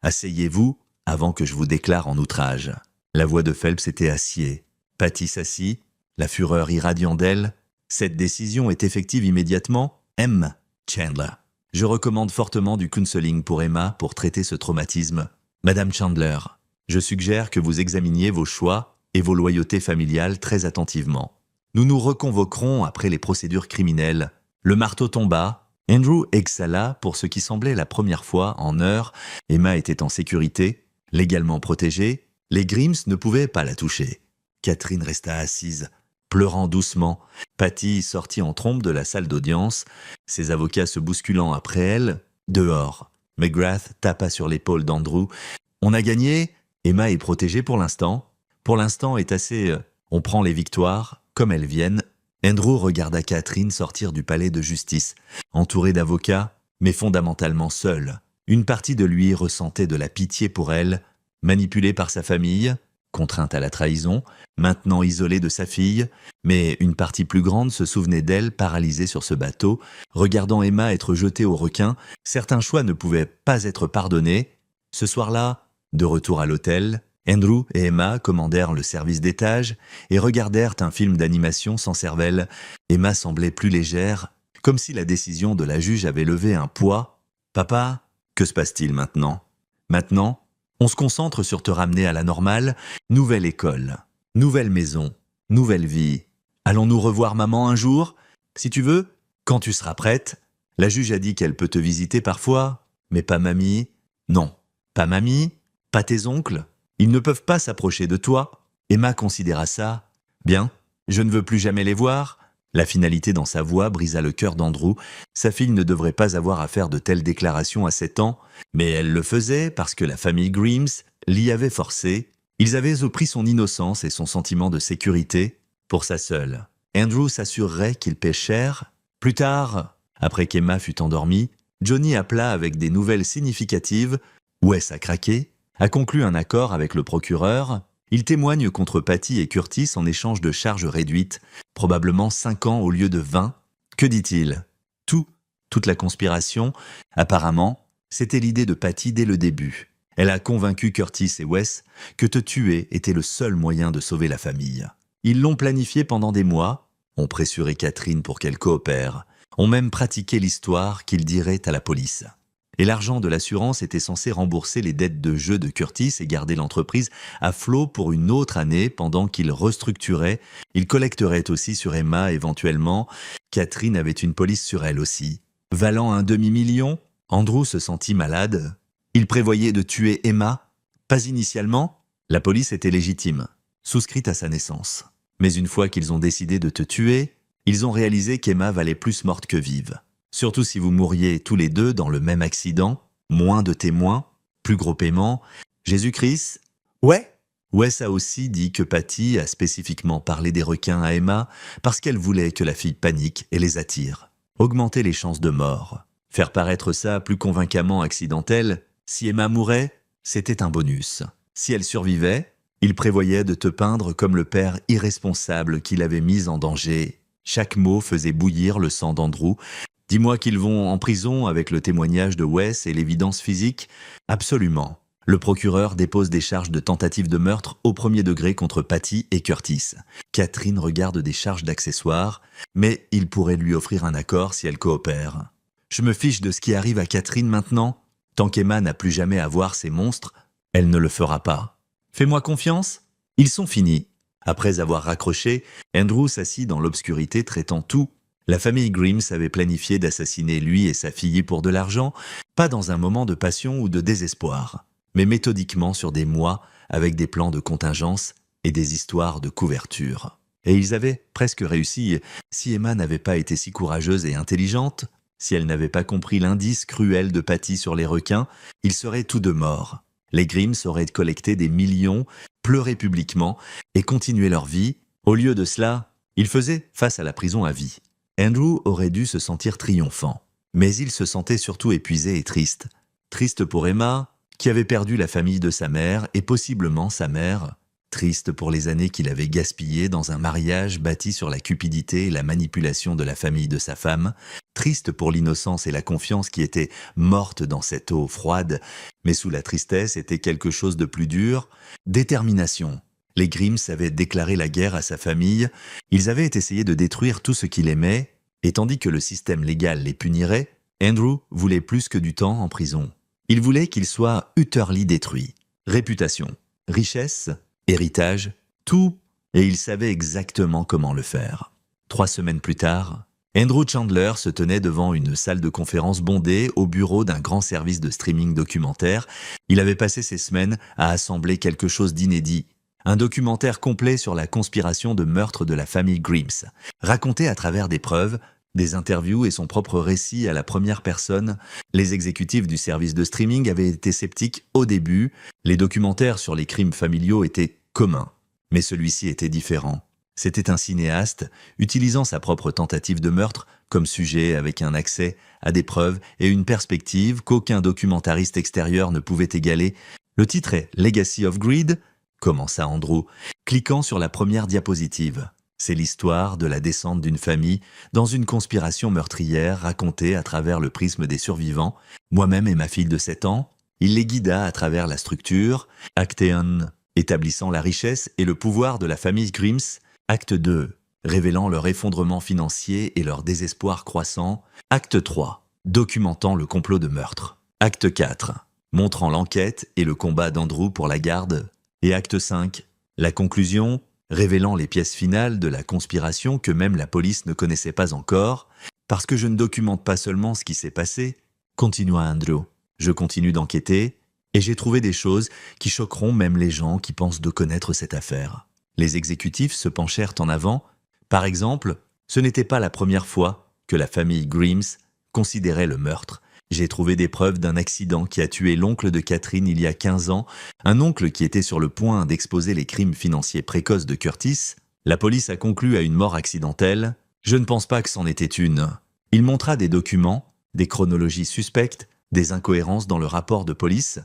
Speaker 1: asseyez-vous avant que je vous déclare en outrage. » La voix de Phelps était acier. Patty s'assit, la fureur irradiant d'elle. « Cette décision est effective immédiatement, M. Chandler. Je recommande fortement du counseling pour Emma pour traiter ce traumatisme. Madame Chandler, je suggère que vous examiniez vos choix et vos loyautés familiales très attentivement. Nous nous reconvoquerons après les procédures criminelles. » Le marteau tomba. Andrew exhala pour ce qui semblait la première fois en heures. Emma était en sécurité, légalement protégée. Les Grimes ne pouvaient pas la toucher. Catherine resta assise, pleurant doucement. Patty sortit en trombe de la salle d'audience, ses avocats se bousculant après elle. Dehors, McGrath tapa sur l'épaule d'Andrew. « On a gagné, Emma est protégée pour l'instant. Pour l'instant est assez... on prend les victoires, comme elles viennent. » Andrew regarda Catherine sortir du palais de justice, entourée d'avocats, mais fondamentalement seule. Une partie de lui ressentait de la pitié pour elle, manipulée par sa famille, contrainte à la trahison, maintenant isolée de sa fille, mais une partie plus grande se souvenait d'elle paralysée sur ce bateau, regardant Emma être jetée au requin. Certains choix ne pouvaient pas être pardonnés. Ce soir-là, de retour à l'hôtel, Andrew et Emma commandèrent le service d'étage et regardèrent un film d'animation sans cervelle. Emma semblait plus légère, comme si la décision de la juge avait levé un poids. « Papa, que se passe-t-il maintenant ? Maintenant, on se concentre sur te ramener à la normale. Nouvelle école, nouvelle maison, nouvelle vie. Allons-nous revoir maman un jour ? Si tu veux, quand tu seras prête. La juge a dit qu'elle peut te visiter parfois, mais pas mamie. Non, pas mamie, pas tes oncles. Ils ne peuvent pas s'approcher de toi. » Emma considéra ça. « Bien, je ne veux plus jamais les voir. » La finalité dans sa voix brisa le cœur d'Andrew. Sa fille ne devrait pas avoir à faire de telles déclarations à 7 ans, mais elle le faisait parce que la famille Grimes l'y avait forcé. Ils avaient pris son innocence et son sentiment de sécurité pour sa seule. Andrew s'assurerait qu'il paie cher. Plus tard, après qu'Emma fut endormie, Johnny appela avec des nouvelles significatives. Wes a craqué, a conclu un accord avec le procureur. Il témoigne contre Patty et Curtis en échange de charges réduites, probablement 5 ans au lieu de 20. Que dit-il ? Toute la conspiration, apparemment, c'était l'idée de Patty dès le début. Elle a convaincu Curtis et Wes que te tuer était le seul moyen de sauver la famille. Ils l'ont planifié pendant des mois, ont pressuré Catherine pour qu'elle coopère, ont même pratiqué l'histoire qu'ils diraient à la police. Et l'argent de l'assurance était censé rembourser les dettes de jeu de Curtis et garder l'entreprise à flot pour une autre année pendant qu'il restructurait. Il collecterait aussi sur Emma éventuellement. Catherine avait une police sur elle aussi. Valant un demi-million, Andrew se sentit malade. Il prévoyait de tuer Emma. Pas initialement. La police était légitime, souscrite à sa naissance. Mais une fois qu'ils ont décidé de te tuer, ils ont réalisé qu'Emma valait plus morte que vive. Surtout si vous mouriez tous les deux dans le même accident, moins de témoins, plus gros paiement. Jésus-Christ? Ouais. Wes a aussi dit que Patty a spécifiquement parlé des requins à Emma parce qu'elle voulait que la fille panique et les attire. Augmenter les chances de mort. Faire paraître ça plus convaincamment accidentel, si Emma mourait, c'était un bonus. Si elle survivait, il prévoyait de te peindre comme le père irresponsable qui l'avait mise en danger. Chaque mot faisait bouillir le sang d'Andrew. Dis-moi qu'ils vont en prison avec le témoignage de Wes et l'évidence physique? Absolument. Le procureur dépose des charges de tentative de meurtre au premier degré contre Patty et Curtis. Catherine regarde des charges d'accessoires, mais il pourrait lui offrir un accord si elle coopère. Je me fiche de ce qui arrive à Catherine maintenant. Tant qu'Emma n'a plus jamais à voir ces monstres, elle ne le fera pas. Fais-moi confiance. Ils sont finis. Après avoir raccroché, Andrew s'assit dans l'obscurité traitant tout. La famille Grimes avait planifié d'assassiner lui et sa fille pour de l'argent, pas dans un moment de passion ou de désespoir, mais méthodiquement sur des mois avec des plans de contingence et des histoires de couverture. Et ils avaient presque réussi si Emma n'avait pas été si courageuse et intelligente, si elle n'avait pas compris l'indice cruel de Patty sur les requins, ils seraient tous deux morts. Les Grimes auraient collecté des millions, pleuré publiquement et continué leur vie. Au lieu de cela, ils faisaient face à la prison à vie. Andrew aurait dû se sentir triomphant, mais il se sentait surtout épuisé et triste. Triste pour Emma, qui avait perdu la famille de sa mère et possiblement sa mère. Triste pour les années qu'il avait gaspillées dans un mariage bâti sur la cupidité et la manipulation de la famille de sa femme. Triste pour l'innocence et la confiance qui étaient mortes dans cette eau froide, mais sous la tristesse était quelque chose de plus dur, détermination. Les Grimes avaient déclaré la guerre à sa famille, ils avaient essayé de détruire tout ce qu'il aimait, et tandis que le système légal les punirait, Andrew voulait plus que du temps en prison. Il voulait qu'il soit utterly détruit. Réputation, richesse, héritage, tout, et il savait exactement comment le faire. 3 semaines plus tard, Andrew Chandler se tenait devant une salle de conférence bondée au bureau d'un grand service de streaming documentaire. Il avait passé ses semaines à assembler quelque chose d'inédit. Un documentaire complet sur la conspiration de meurtre de la famille Grimes, raconté à travers des preuves, des interviews et son propre récit à la première personne. Les exécutifs du service de streaming avaient été sceptiques au début. Les documentaires sur les crimes familiaux étaient communs, mais celui-ci était différent. C'était un cinéaste utilisant sa propre tentative de meurtre comme sujet avec un accès à des preuves et une perspective qu'aucun documentariste extérieur ne pouvait égaler. Le titre est « Legacy of Greed », commença Andrew, cliquant sur la première diapositive. C'est l'histoire de la descente d'une famille dans une conspiration meurtrière racontée à travers le prisme des survivants. Moi-même et ma fille de 7 ans, il les guida à travers la structure. Acte 1, établissant la richesse et le pouvoir de la famille Grimes. Acte 2, révélant leur effondrement financier et leur désespoir croissant. Acte 3, documentant le complot de meurtre. Acte 4, montrant l'enquête et le combat d'Andrew pour la garde. Et acte 5, la conclusion, révélant les pièces finales de la conspiration que même la police ne connaissait pas encore. Parce que je ne documente pas seulement ce qui s'est passé, continua Andrew. Je continue d'enquêter et j'ai trouvé des choses qui choqueront même les gens qui pensent de connaître cette affaire. Les exécutifs se penchèrent en avant. Par exemple, ce n'était pas la première fois que la famille Grimes considérait le meurtre. J'ai trouvé des preuves d'un accident qui a tué l'oncle de Catherine il y a 15 ans, un oncle qui était sur le point d'exposer les crimes financiers précoces de Curtis. La police a conclu à une mort accidentelle. Je ne pense pas que c'en était une. Il montra des documents, des chronologies suspectes, des incohérences dans le rapport de police.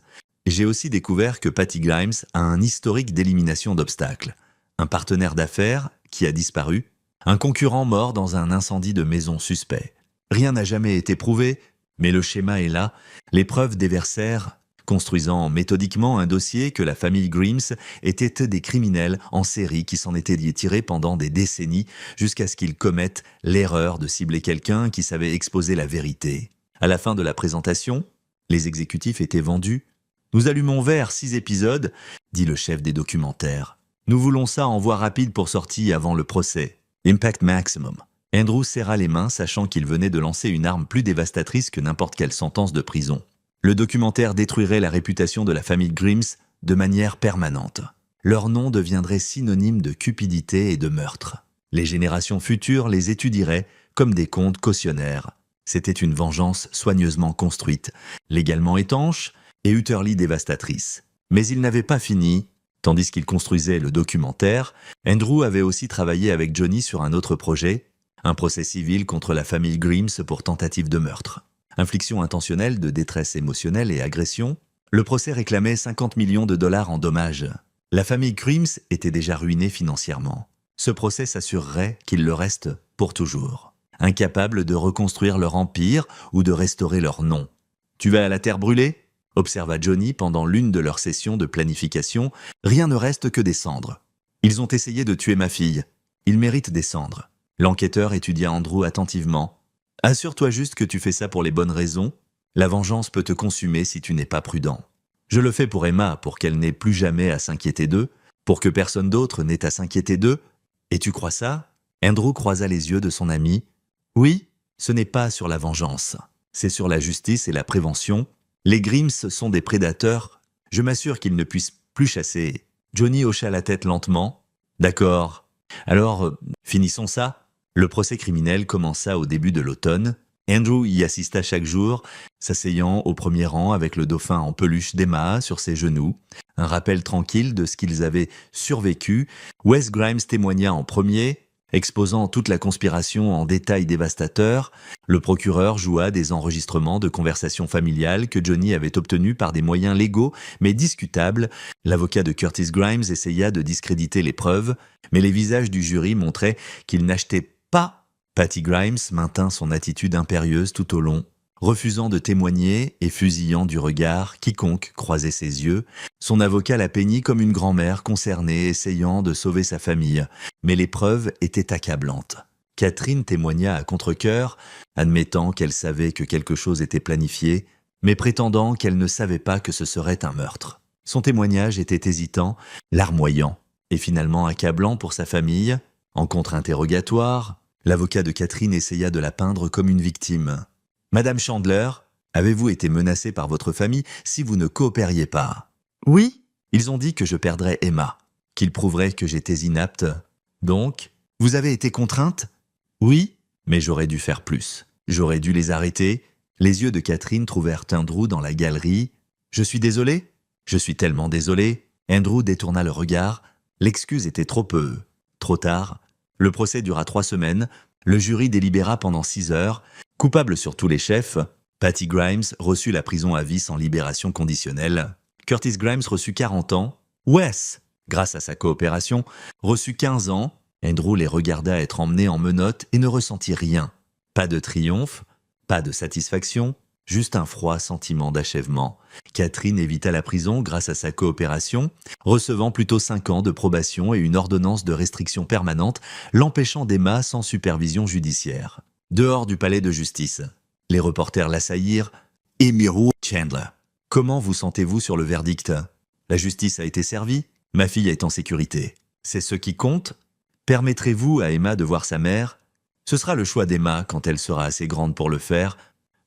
Speaker 1: J'ai aussi découvert que Patty Grimes a un historique d'élimination d'obstacles. Un partenaire d'affaires qui a disparu, un concurrent mort dans un incendie de maison suspect. Rien n'a jamais été prouvé, mais le schéma est là. Les preuves déversèrent, construisant méthodiquement un dossier que la famille Grimes était des criminels en série qui s'en étaient tirés pendant des décennies jusqu'à ce qu'ils commettent l'erreur de cibler quelqu'un qui savait exposer la vérité. À la fin de la présentation, Les exécutifs étaient vendus. Nous allumons vers 6 épisodes, dit le chef des documentaires. Nous voulons ça en voie rapide pour sortie avant le procès. Impact maximum. Andrew serra les mains, sachant qu'il venait de lancer une arme plus dévastatrice que n'importe quelle sentence de prison. Le documentaire détruirait la réputation de la famille Grims de manière permanente. Leur nom deviendrait synonyme de cupidité et de meurtre. Les générations futures les étudieraient comme des contes cautionnaires. C'était une vengeance soigneusement construite, légalement étanche et utterly dévastatrice. Mais il n'avait pas fini. Tandis qu'il construisait le documentaire, Andrew avait aussi travaillé avec Johnny sur un autre projet, un procès civil contre la famille Grims pour tentative de meurtre. Infliction intentionnelle de détresse émotionnelle et agression, le procès réclamait 50 millions de dollars en dommages. La famille Grims était déjà ruinée financièrement. Ce procès s'assurerait qu'il le reste pour toujours. Incapables de reconstruire leur empire ou de restaurer leur nom. « Tu vas à la terre brûlée ?» observa Johnny pendant l'une de leurs sessions de planification. « Rien ne reste que des cendres. Ils ont essayé de tuer ma fille. Ils méritent des cendres. » L'enquêteur étudia Andrew attentivement. « Assure-toi juste que tu fais ça pour les bonnes raisons. La vengeance peut te consumer si tu n'es pas prudent. Je le fais pour Emma, pour qu'elle n'ait plus jamais à s'inquiéter d'eux, pour que personne d'autre n'ait à s'inquiéter d'eux. Et tu crois ça ?» Andrew croisa les yeux de son ami. « Oui, ce n'est pas sur la vengeance. C'est sur la justice et la prévention. Les Grims sont des prédateurs. Je m'assure qu'ils ne puissent plus chasser. » Johnny hocha la tête lentement. « D'accord. Alors, finissons ça ?» Le procès criminel commença au début de l'automne. Andrew y assista chaque jour, s'asseyant au premier rang avec le dauphin en peluche d'Emma sur ses genoux. Un rappel tranquille de ce qu'ils avaient survécu. Wes Grimes témoigna en premier, exposant toute la conspiration en détails dévastateurs. Le procureur joua des enregistrements de conversations familiales que Johnny avait obtenus par des moyens légaux mais discutables. L'avocat de Curtis Grimes essaya de discréditer les preuves, mais les visages du jury montraient qu'il n'achetait pas. Patty Grimes maintint son attitude impérieuse tout au long, refusant de témoigner et fusillant du regard quiconque croisait ses yeux. Son avocat la peignit comme une grand-mère concernée essayant de sauver sa famille, mais les preuves étaient accablantes. Catherine témoigna à contre-cœur, admettant qu'elle savait que quelque chose était planifié, mais prétendant qu'elle ne savait pas que ce serait un meurtre. Son témoignage était hésitant, larmoyant, et finalement accablant pour sa famille. En contre-interrogatoire, l'avocat de Catherine essaya de la peindre comme une victime. « Madame Chandler, avez-vous été menacée par votre famille si vous ne coopériez pas ?»« Oui. Ils ont dit que je perdrais Emma, qu'ils prouveraient que j'étais inapte. Donc, vous avez été contrainte ?»« Oui, mais j'aurais dû faire plus. J'aurais dû les arrêter. » Les yeux de Catherine trouvèrent Andrew dans la galerie. « Je suis désolé. Je suis tellement désolé. » Andrew détourna le regard. L'excuse était trop peu. Trop tard. Le procès dura 3 semaines. Le jury délibéra pendant 6 heures. Coupable sur tous les chefs, Patty Grimes reçut la prison à vie sans libération conditionnelle. Curtis Grimes reçut 40 ans. Wes, grâce à sa coopération, reçut 15 ans. Andrew les regarda être emmenés en menottes et ne ressentit rien. Pas de triomphe, pas de satisfaction, juste un froid sentiment d'achèvement. Catherine évita la prison grâce à sa coopération, recevant plutôt 5 ans de probation et une ordonnance de restriction permanente, l'empêchant d'Emma sans supervision judiciaire. Dehors du palais de justice, les reporters l'assaillirent. « Emiro Chandler, comment vous sentez-vous sur le verdict ? La justice a été servie, ma fille est en sécurité. C'est ce qui compte ? Permettrez-vous à Emma de voir sa mère ? Ce sera le choix d'Emma quand elle sera assez grande pour le faire.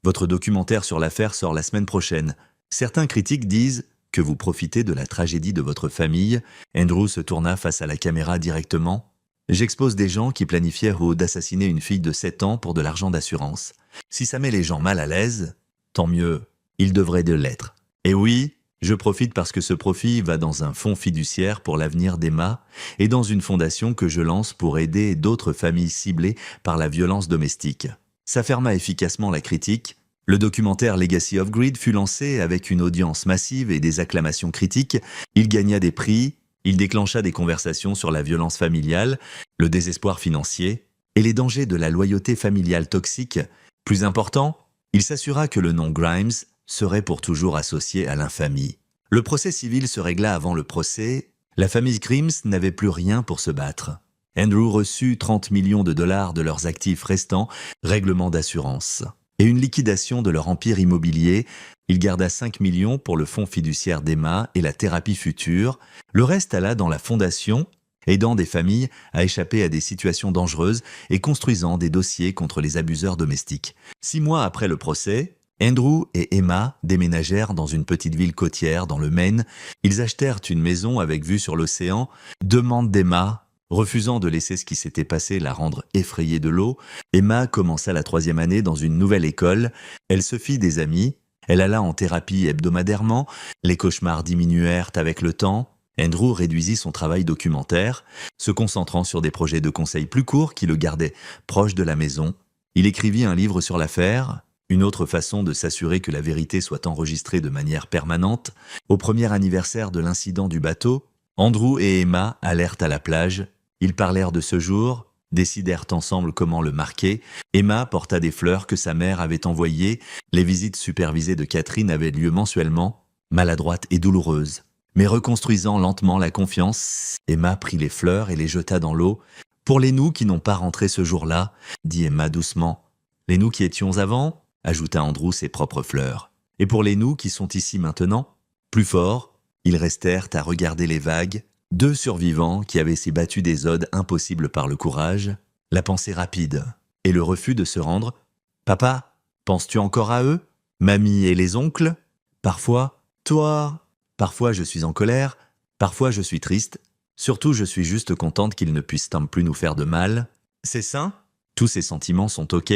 Speaker 1: Votre documentaire sur l'affaire sort la semaine prochaine. Certains critiques disent que vous profitez de la tragédie de votre famille. » Andrew se tourna face à la caméra directement. « J'expose des gens qui planifièrent d'assassiner une fille de 7 ans pour de l'argent d'assurance. Si ça met les gens mal à l'aise, tant mieux, ils devraient de l'être. Et oui, je profite parce que ce profit va dans un fonds fiduciaire pour l'avenir d'Emma et dans une fondation que je lance pour aider d'autres familles ciblées par la violence domestique. » Ça ferma efficacement la critique. Le documentaire Legacy of Greed fut lancé avec une audience massive et des acclamations critiques. Il gagna des prix, il déclencha des conversations sur la violence familiale, le désespoir financier et les dangers de la loyauté familiale toxique. Plus important, il s'assura que le nom Grimes serait pour toujours associé à l'infamie. Le procès civil se régla avant le procès. La famille Grimes n'avait plus rien pour se battre. Andrew reçut 30 millions de dollars de leurs actifs restants, règlement d'assurance, et une liquidation de leur empire immobilier. Il garda 5 millions pour le fonds fiduciaire d'Emma et la thérapie future. Le reste alla dans la fondation, aidant des familles à échapper à des situations dangereuses et construisant des dossiers contre les abuseurs domestiques. 6 mois après le procès, Andrew et Emma déménagèrent dans une petite ville côtière dans le Maine. Ils achetèrent une maison avec vue sur l'océan. Demande d'Emma, refusant de laisser ce qui s'était passé la rendre effrayée de l'eau, Emma commença la 3e année dans une nouvelle école. Elle se fit des amis. Elle alla en thérapie hebdomadairement. Les cauchemars diminuèrent avec le temps. Andrew réduisit son travail documentaire, se concentrant sur des projets de conseil plus courts qui le gardaient proche de la maison. Il écrivit un livre sur l'affaire, une autre façon de s'assurer que la vérité soit enregistrée de manière permanente. Au premier anniversaire de l'incident du bateau, Andrew et Emma allèrent à la plage. Ils parlèrent de ce jour, décidèrent ensemble comment le marquer. Emma porta des fleurs que sa mère avait envoyées. Les visites supervisées de Catherine avaient lieu mensuellement, maladroites et douloureuses. Mais reconstruisant lentement la confiance, Emma prit les fleurs et les jeta dans l'eau. « Pour les nous qui n'ont pas rentré ce jour-là, » dit Emma doucement. « Les nous qui étions avant ?» ajouta Andrew ses propres fleurs. « Et pour les nous qui sont ici maintenant ?» Plus fort, ils restèrent à regarder les vagues. 2 survivants qui avaient s'y battu des odes impossibles par le courage, la pensée rapide et le refus de se rendre. « Papa, penses-tu encore à eux? Mamie et les oncles? Parfois, toi... Parfois je suis en colère, parfois je suis triste, surtout je suis juste contente qu'ils ne puissent plus nous faire de mal. C'est sain? Tous ces sentiments sont ok. »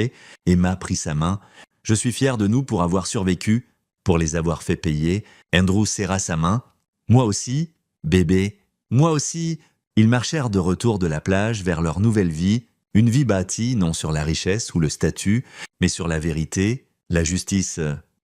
Speaker 1: Emma prit sa main. « Je suis fière de nous pour avoir survécu, pour les avoir fait payer. » Andrew serra sa main. « Moi aussi, bébé, moi aussi. » Ils marchèrent de retour de la plage vers leur nouvelle vie, une vie bâtie non sur la richesse ou le statut, mais sur la vérité, la justice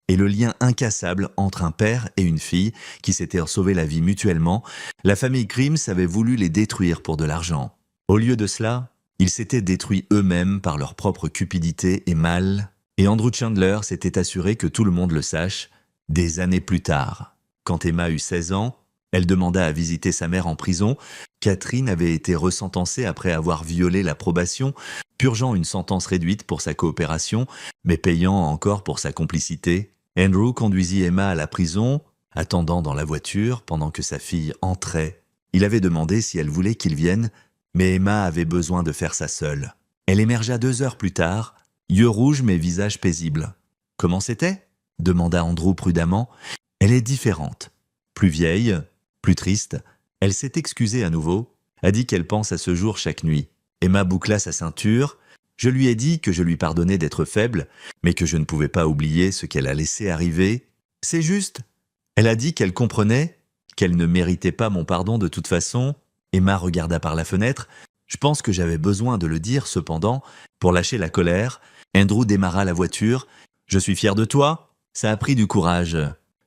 Speaker 1: et le lien incassable entre un père et une fille qui s'étaient sauvés la vie mutuellement. La famille Grimm avait voulu les détruire pour de l'argent. Au lieu de cela, ils s'étaient détruits eux-mêmes par leur propre cupidité et mal, et Andrew Chandler s'était assuré que tout le monde le sache des années plus tard. Quand Emma eut 16 ans, elle demanda à visiter sa mère en prison. Catherine avait été resentencée après avoir violé la probation, purgeant une sentence réduite pour sa coopération, mais payant encore pour sa complicité. Andrew conduisit Emma à la prison, attendant dans la voiture pendant que sa fille entrait. Il avait demandé si elle voulait qu'il vienne, mais Emma avait besoin de faire ça seule. Elle émergea 2 heures plus tard, yeux rouges mais visage paisible. « Comment c'était ?» demanda Andrew prudemment. « Elle est différente. Plus vieille, plus triste. » Elle s'est excusée à nouveau, a dit qu'elle pense à ce jour chaque nuit. Emma boucla sa ceinture. Je lui ai dit que je lui pardonnais d'être faible, mais que je ne pouvais pas oublier ce qu'elle a laissé arriver. C'est juste. Elle a dit qu'elle comprenait, qu'elle ne méritait pas mon pardon de toute façon. Emma regarda par la fenêtre. Je pense que j'avais besoin de le dire cependant, pour lâcher la colère. Andrew démarra la voiture. Je suis fier de toi. Ça a pris du courage.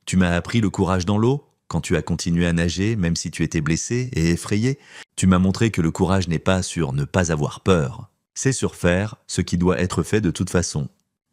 Speaker 1: Tu m'as appris le courage dans l'eau. Quand tu as continué à nager, même si tu étais blessé et effrayé, tu m'as montré que le courage n'est pas sur ne pas avoir peur. C'est sur faire ce qui doit être fait de toute façon.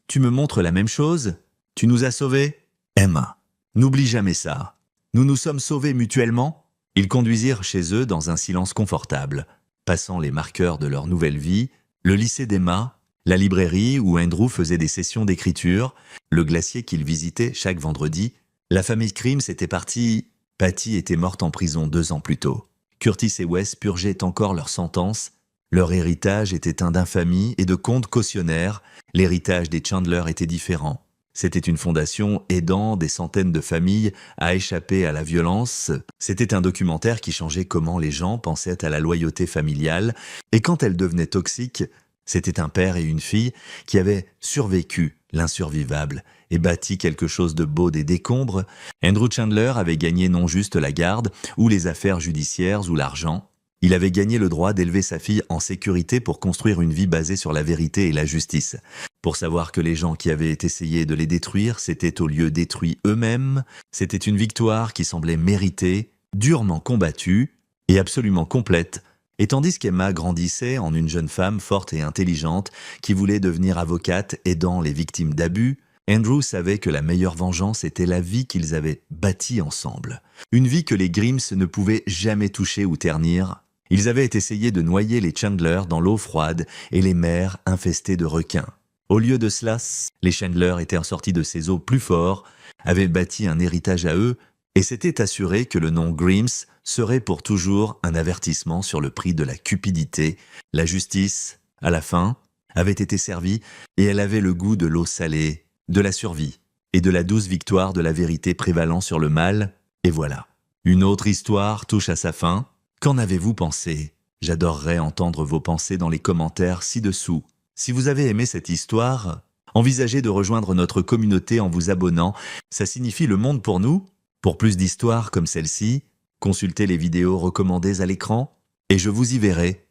Speaker 1: Tu me montres la même chose? Tu nous as sauvés? Emma, n'oublie jamais ça. Nous nous sommes sauvés mutuellement. Ils conduisirent chez eux dans un silence confortable, passant les marqueurs de leur nouvelle vie, le lycée d'Emma, la librairie où Andrew faisait des sessions d'écriture, le glacier qu'il visitait chaque vendredi. La famille Grimm était partie. Patty était morte en prison 2 ans plus tôt. Curtis et Wes purgeaient encore leur sentence. Leur héritage était un d'infamie et de comptes cautionnaires. L'héritage des Chandler était différent. C'était une fondation aidant des centaines de familles à échapper à la violence. C'était un documentaire qui changeait comment les gens pensaient à la loyauté familiale. Et quand elle devenait toxique, c'était un père et une fille qui avaient survécu l'insurvivable et bâti quelque chose de beau des décombres. Andrew Chandler avait gagné non juste la garde ou les affaires judiciaires ou l'argent. Il avait gagné le droit d'élever sa fille en sécurité pour construire une vie basée sur la vérité et la justice. Pour savoir que les gens qui avaient essayé de les détruire s'étaient au lieu détruits eux-mêmes, c'était une victoire qui semblait méritée, durement combattue et absolument complète. Et tandis qu'Emma grandissait en une jeune femme forte et intelligente qui voulait devenir avocate aidant les victimes d'abus, Andrew savait que la meilleure vengeance était la vie qu'ils avaient bâtie ensemble. Une vie que les Grimms ne pouvaient jamais toucher ou ternir. Ils avaient essayé de noyer les Chandler dans l'eau froide et les mers infestées de requins. Au lieu de cela, les Chandler étaient ressortis de ces eaux plus forts, avaient bâti un héritage à eux et s'étaient assurés que le nom Grimm's serait pour toujours un avertissement sur le prix de la cupidité. La justice, à la fin, avait été servie et elle avait le goût de l'eau salée, de la survie et de la douce victoire de la vérité prévalant sur le mal. Et voilà. Une autre histoire touche à sa fin. Qu'en avez-vous pensé ? J'adorerais entendre vos pensées dans les commentaires ci-dessous. Si vous avez aimé cette histoire, envisagez de rejoindre notre communauté en vous abonnant. Ça signifie le monde pour nous. Pour plus d'histoires comme celle-ci, consultez les vidéos recommandées à l'écran et je vous y verrai.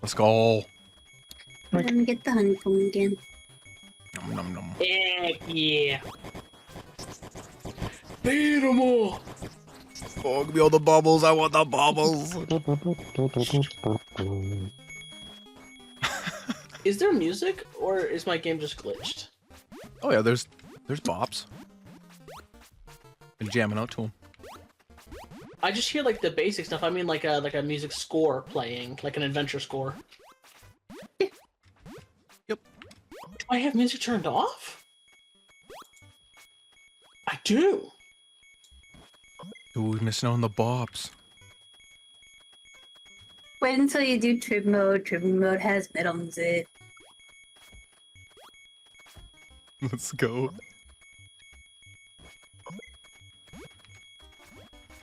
Speaker 2: Let's go.
Speaker 3: Let me get the honeycomb again.
Speaker 2: Nom, nom, nom.
Speaker 4: Heck yeah. Beat 'em all.
Speaker 2: Oh, give me all the bubbles. I want the bubbles.
Speaker 4: Is there music, or is my game just glitched?
Speaker 2: Oh yeah, there's bops. Been jamming out to them.
Speaker 4: I just hear like the basic stuff. I mean, like a music score playing, like an adventure score.
Speaker 2: Yep.
Speaker 4: Do I have music turned off? I do.
Speaker 2: Ooh, missing out on the bops.
Speaker 3: Wait until you do trip mode. Trip mode has metal music.
Speaker 2: Let's go.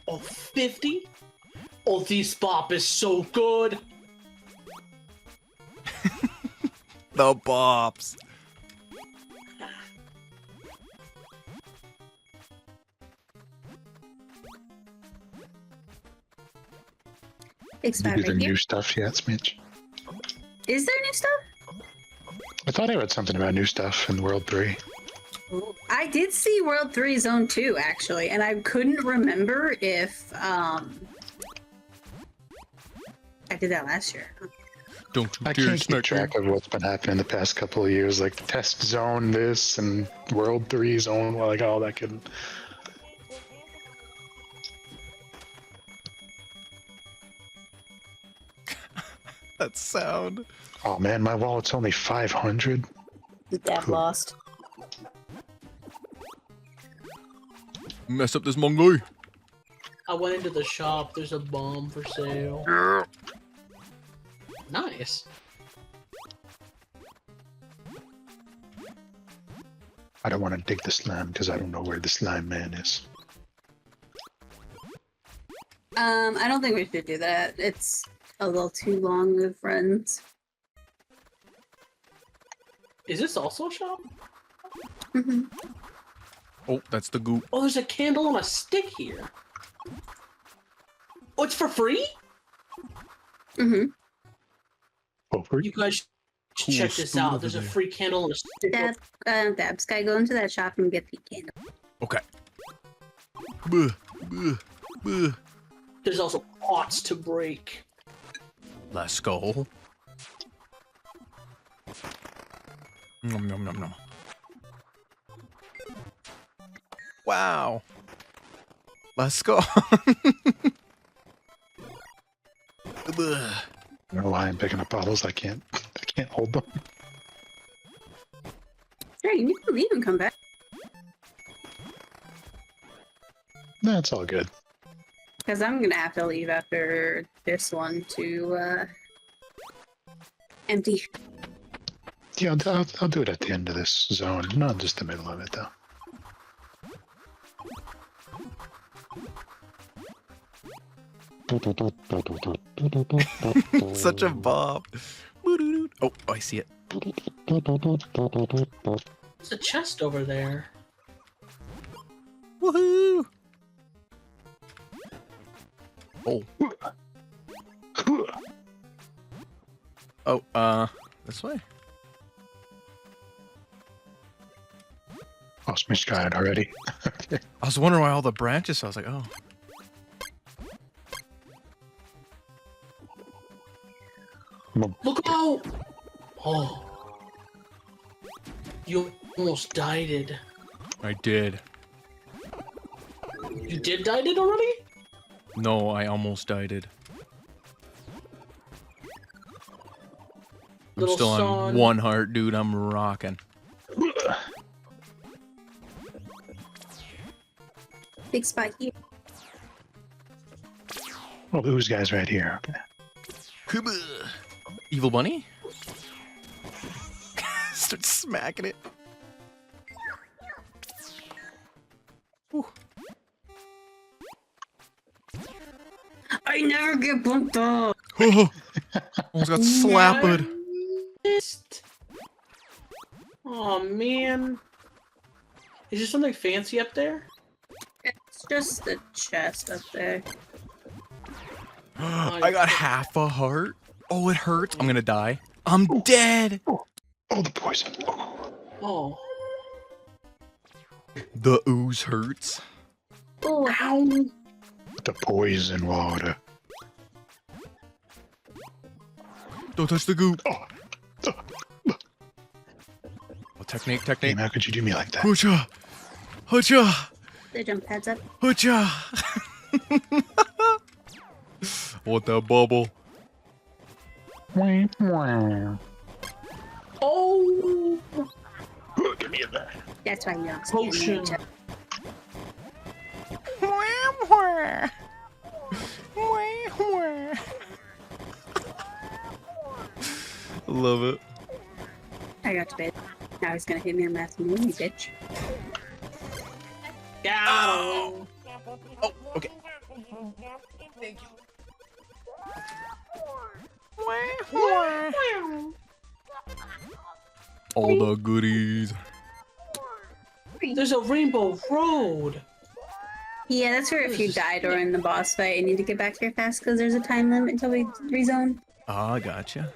Speaker 4: Oh, 50? Oh, this bop is so good.
Speaker 2: The bops.
Speaker 3: Expired
Speaker 5: Maybe the
Speaker 3: right here.
Speaker 5: new stuff yet, Mitch?
Speaker 3: Is there new stuff?
Speaker 5: I thought I read something about new stuff in World 3.
Speaker 3: I did see World 3 Zone 2 actually, and I couldn't remember if I did that last year.
Speaker 2: Don't you
Speaker 5: I
Speaker 2: dare
Speaker 5: can't keep
Speaker 2: smack me.
Speaker 5: track of what's been happening the past couple of years, like Test Zone this and World 3 Zone, like all that could...
Speaker 2: That sound.
Speaker 5: Oh man, my wallet's only 500.
Speaker 3: Dad lost.
Speaker 2: Mess up this Mongol.
Speaker 4: I went into the shop. There's a bomb for sale. Nice.
Speaker 5: I don't want to dig the slime because I don't know where the slime man is.
Speaker 3: I don't think we should do that. It's a little too long of runs.
Speaker 4: Is this also a shop?
Speaker 3: Mhm.
Speaker 2: Oh, that's the goop.
Speaker 4: Oh, there's a candle on a stick here. Oh, it's for free?
Speaker 3: Mhm.
Speaker 5: Over?
Speaker 4: You guys should
Speaker 2: Cool
Speaker 4: check this
Speaker 2: spoon
Speaker 4: out.
Speaker 2: over
Speaker 4: There's a
Speaker 2: there.
Speaker 4: free candle on a stick.
Speaker 3: Dabs guy, go into that shop and get the candle.
Speaker 2: Okay. Buh, buh, buh.
Speaker 4: There's also pots to break.
Speaker 2: Let's go. Nom nom nom nom. Wow. Let's go. Buh.
Speaker 5: I don't know why I'm picking up bottles. I can't hold them.
Speaker 3: Sure, you can leave and come back.
Speaker 5: Nah, it's all good.
Speaker 3: Because I'm gonna have to leave after this one to empty.
Speaker 5: Yeah, I'll do it at the end of this zone, not just the middle of it though.
Speaker 2: Such a bob. Oh, I see it.
Speaker 4: There's a chest over there.
Speaker 2: Woohoo! Oh. Oh, this way.
Speaker 5: Oh, Smish got it already.
Speaker 2: I was wondering why all the branches. I was like, oh.
Speaker 4: Look out! Oh. You almost died it.
Speaker 2: I did.
Speaker 4: You did died it already?
Speaker 2: No, I almost died it. I'm
Speaker 4: Little
Speaker 2: still on
Speaker 4: son.
Speaker 2: 1 heart, dude. I'm rocking.
Speaker 3: Big spot here.
Speaker 5: Oh, those guys right here. Okay.
Speaker 2: Evil bunny? Start smacking it. Whew.
Speaker 3: I never get bumped off.
Speaker 2: Almost got slapped.
Speaker 4: Missed. Oh man. Is there something fancy up there?
Speaker 3: It's just the chest up there.
Speaker 2: I got half a heart. Oh, it hurts. I'm gonna die. I'm dead.
Speaker 5: Oh, the poison.
Speaker 4: Oh.
Speaker 2: The ooze hurts.
Speaker 3: Oh, ow.
Speaker 5: The poison water.
Speaker 2: Don't touch the goop.
Speaker 5: Oh,
Speaker 2: Oh, technique.
Speaker 5: damn, how could you do me like that?
Speaker 2: Hoocha. Hoocha.
Speaker 3: The jump pads up.
Speaker 2: Hoocha. What that bubble?
Speaker 5: Wah, wah.
Speaker 4: Oh.
Speaker 5: Give me that.
Speaker 3: That's why you don't
Speaker 4: Potion.
Speaker 2: Love it.
Speaker 3: I got to bed. Now he's gonna hit me in math, you bitch.
Speaker 4: Got him.
Speaker 2: Oh, okay. Thank you. All the goodies.
Speaker 4: There's a rainbow road.
Speaker 3: Yeah, that's where if you die during the boss fight, you need to get back here fast because there's a time limit until we rezone.
Speaker 2: Ah, gotcha.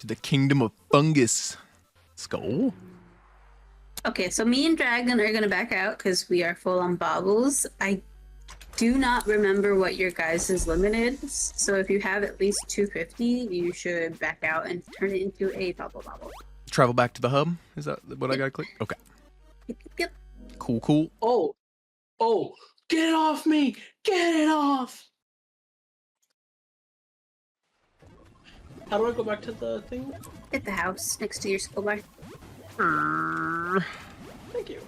Speaker 2: To the kingdom of fungus. Let's go.
Speaker 3: Okay, so me and Dragon are gonna back out because we are full on bobbles. I do not remember what your guys' limit is, so if you have at least 250, you should back out and turn it into a bobble.
Speaker 2: Travel back to the hub. Is that what I gotta click? Okay.
Speaker 3: Yep.
Speaker 2: Cool, cool.
Speaker 4: Oh. Oh. Get it off me. Get it off. How do I go back to the thing?
Speaker 3: At the house next to your school bar.
Speaker 4: Thank you.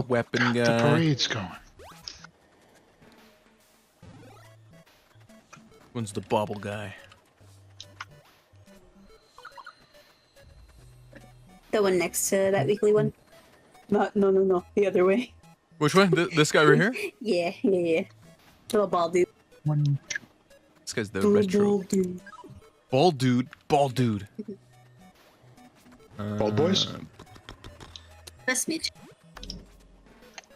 Speaker 2: Weapon
Speaker 5: The
Speaker 2: guy.
Speaker 5: parade's going.
Speaker 2: One's the bubble guy.
Speaker 3: The one next to that weekly one. No, the other way.
Speaker 2: Which one? This guy right here?
Speaker 3: Yeah. Little bald dude.
Speaker 5: One.
Speaker 2: This guy's the retro.
Speaker 3: dude.
Speaker 2: Bald dude. Bald dude.
Speaker 5: Bald boys?
Speaker 3: That's Mitch.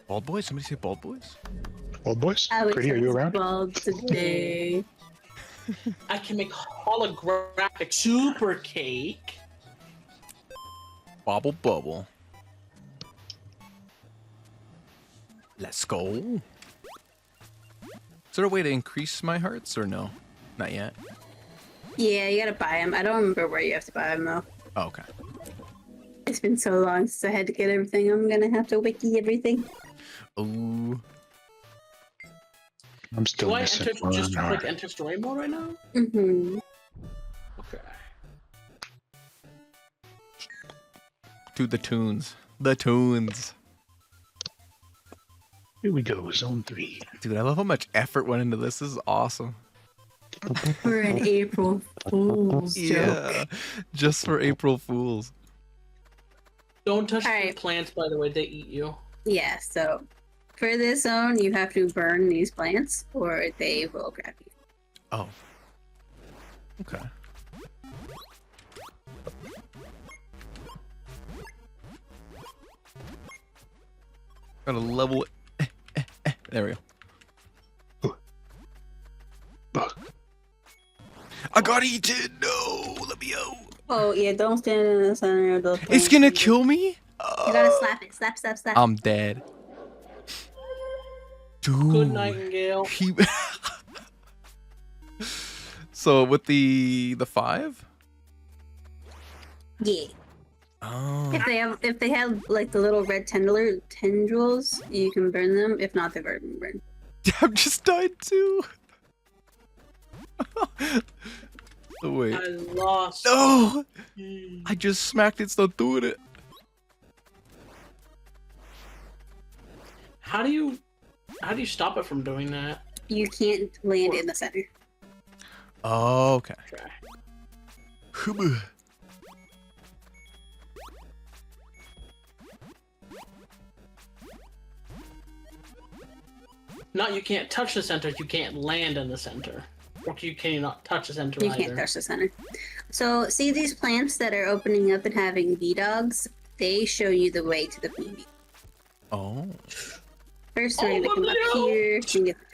Speaker 2: Bald boys? Somebody say bald boys?
Speaker 5: Old boys?
Speaker 3: Alex
Speaker 5: Pretty, are you
Speaker 3: is
Speaker 5: around?
Speaker 3: bald today.
Speaker 4: I can make holographic super cake.
Speaker 2: Bobble bubble. Let's go. Is there a way to increase my hearts or no? Not yet.
Speaker 3: Yeah, you gotta buy them. I don't remember where you have to buy them though.
Speaker 2: Oh, okay.
Speaker 3: It's been so long since I had to get everything. I'm gonna have to wiki everything.
Speaker 2: Ooh.
Speaker 5: I'm still
Speaker 4: Do I
Speaker 5: missing
Speaker 4: enter
Speaker 5: one
Speaker 4: just
Speaker 5: heart.
Speaker 4: like enter story mode right now?
Speaker 3: Mm-hmm.
Speaker 4: Okay.
Speaker 2: To the tunes. The tunes.
Speaker 5: Here we go, zone 3.
Speaker 2: Dude, I love how much effort went into this. This is awesome.
Speaker 3: We're in April Fool's joke.
Speaker 2: Yeah. Just for April Fools.
Speaker 4: Don't touch the
Speaker 3: Alright.
Speaker 4: plants, by the way. They eat you.
Speaker 3: Yeah, so for this zone, you have to burn these plants or they will grab you.
Speaker 2: Oh. Okay. Got a level. There we go.
Speaker 5: Bug.
Speaker 2: I got eaten. No, let me out.
Speaker 3: Oh, yeah, don't stand in the center of those
Speaker 2: It's
Speaker 3: plants.
Speaker 2: gonna kill me.
Speaker 3: You gotta slap it. Slap.
Speaker 2: I'm dead. Dude.
Speaker 4: Good nightingale.
Speaker 2: He... So with the 5?
Speaker 3: Yeah.
Speaker 2: Oh.
Speaker 3: If they have like the little red tendrils, you can burn them. If not, they've already been burned.
Speaker 2: I've just died too. Oh, wait.
Speaker 4: I lost.
Speaker 2: No!
Speaker 4: Hmm.
Speaker 2: I just smacked it, stop doing it.
Speaker 4: How do you stop it from doing that?
Speaker 3: You can't land in the center.
Speaker 2: Oh, okay.
Speaker 4: Try. Not you can't touch the center, you can't land in the center. Or you cannot touch the center
Speaker 3: You
Speaker 4: either.
Speaker 3: can't touch the center. So, see these plants that are opening up and having V-dogs? They show you the way to the PB.
Speaker 2: Oh.
Speaker 3: First, we're
Speaker 4: Oh,
Speaker 3: gonna come
Speaker 4: look
Speaker 3: up
Speaker 4: out.
Speaker 3: here and get the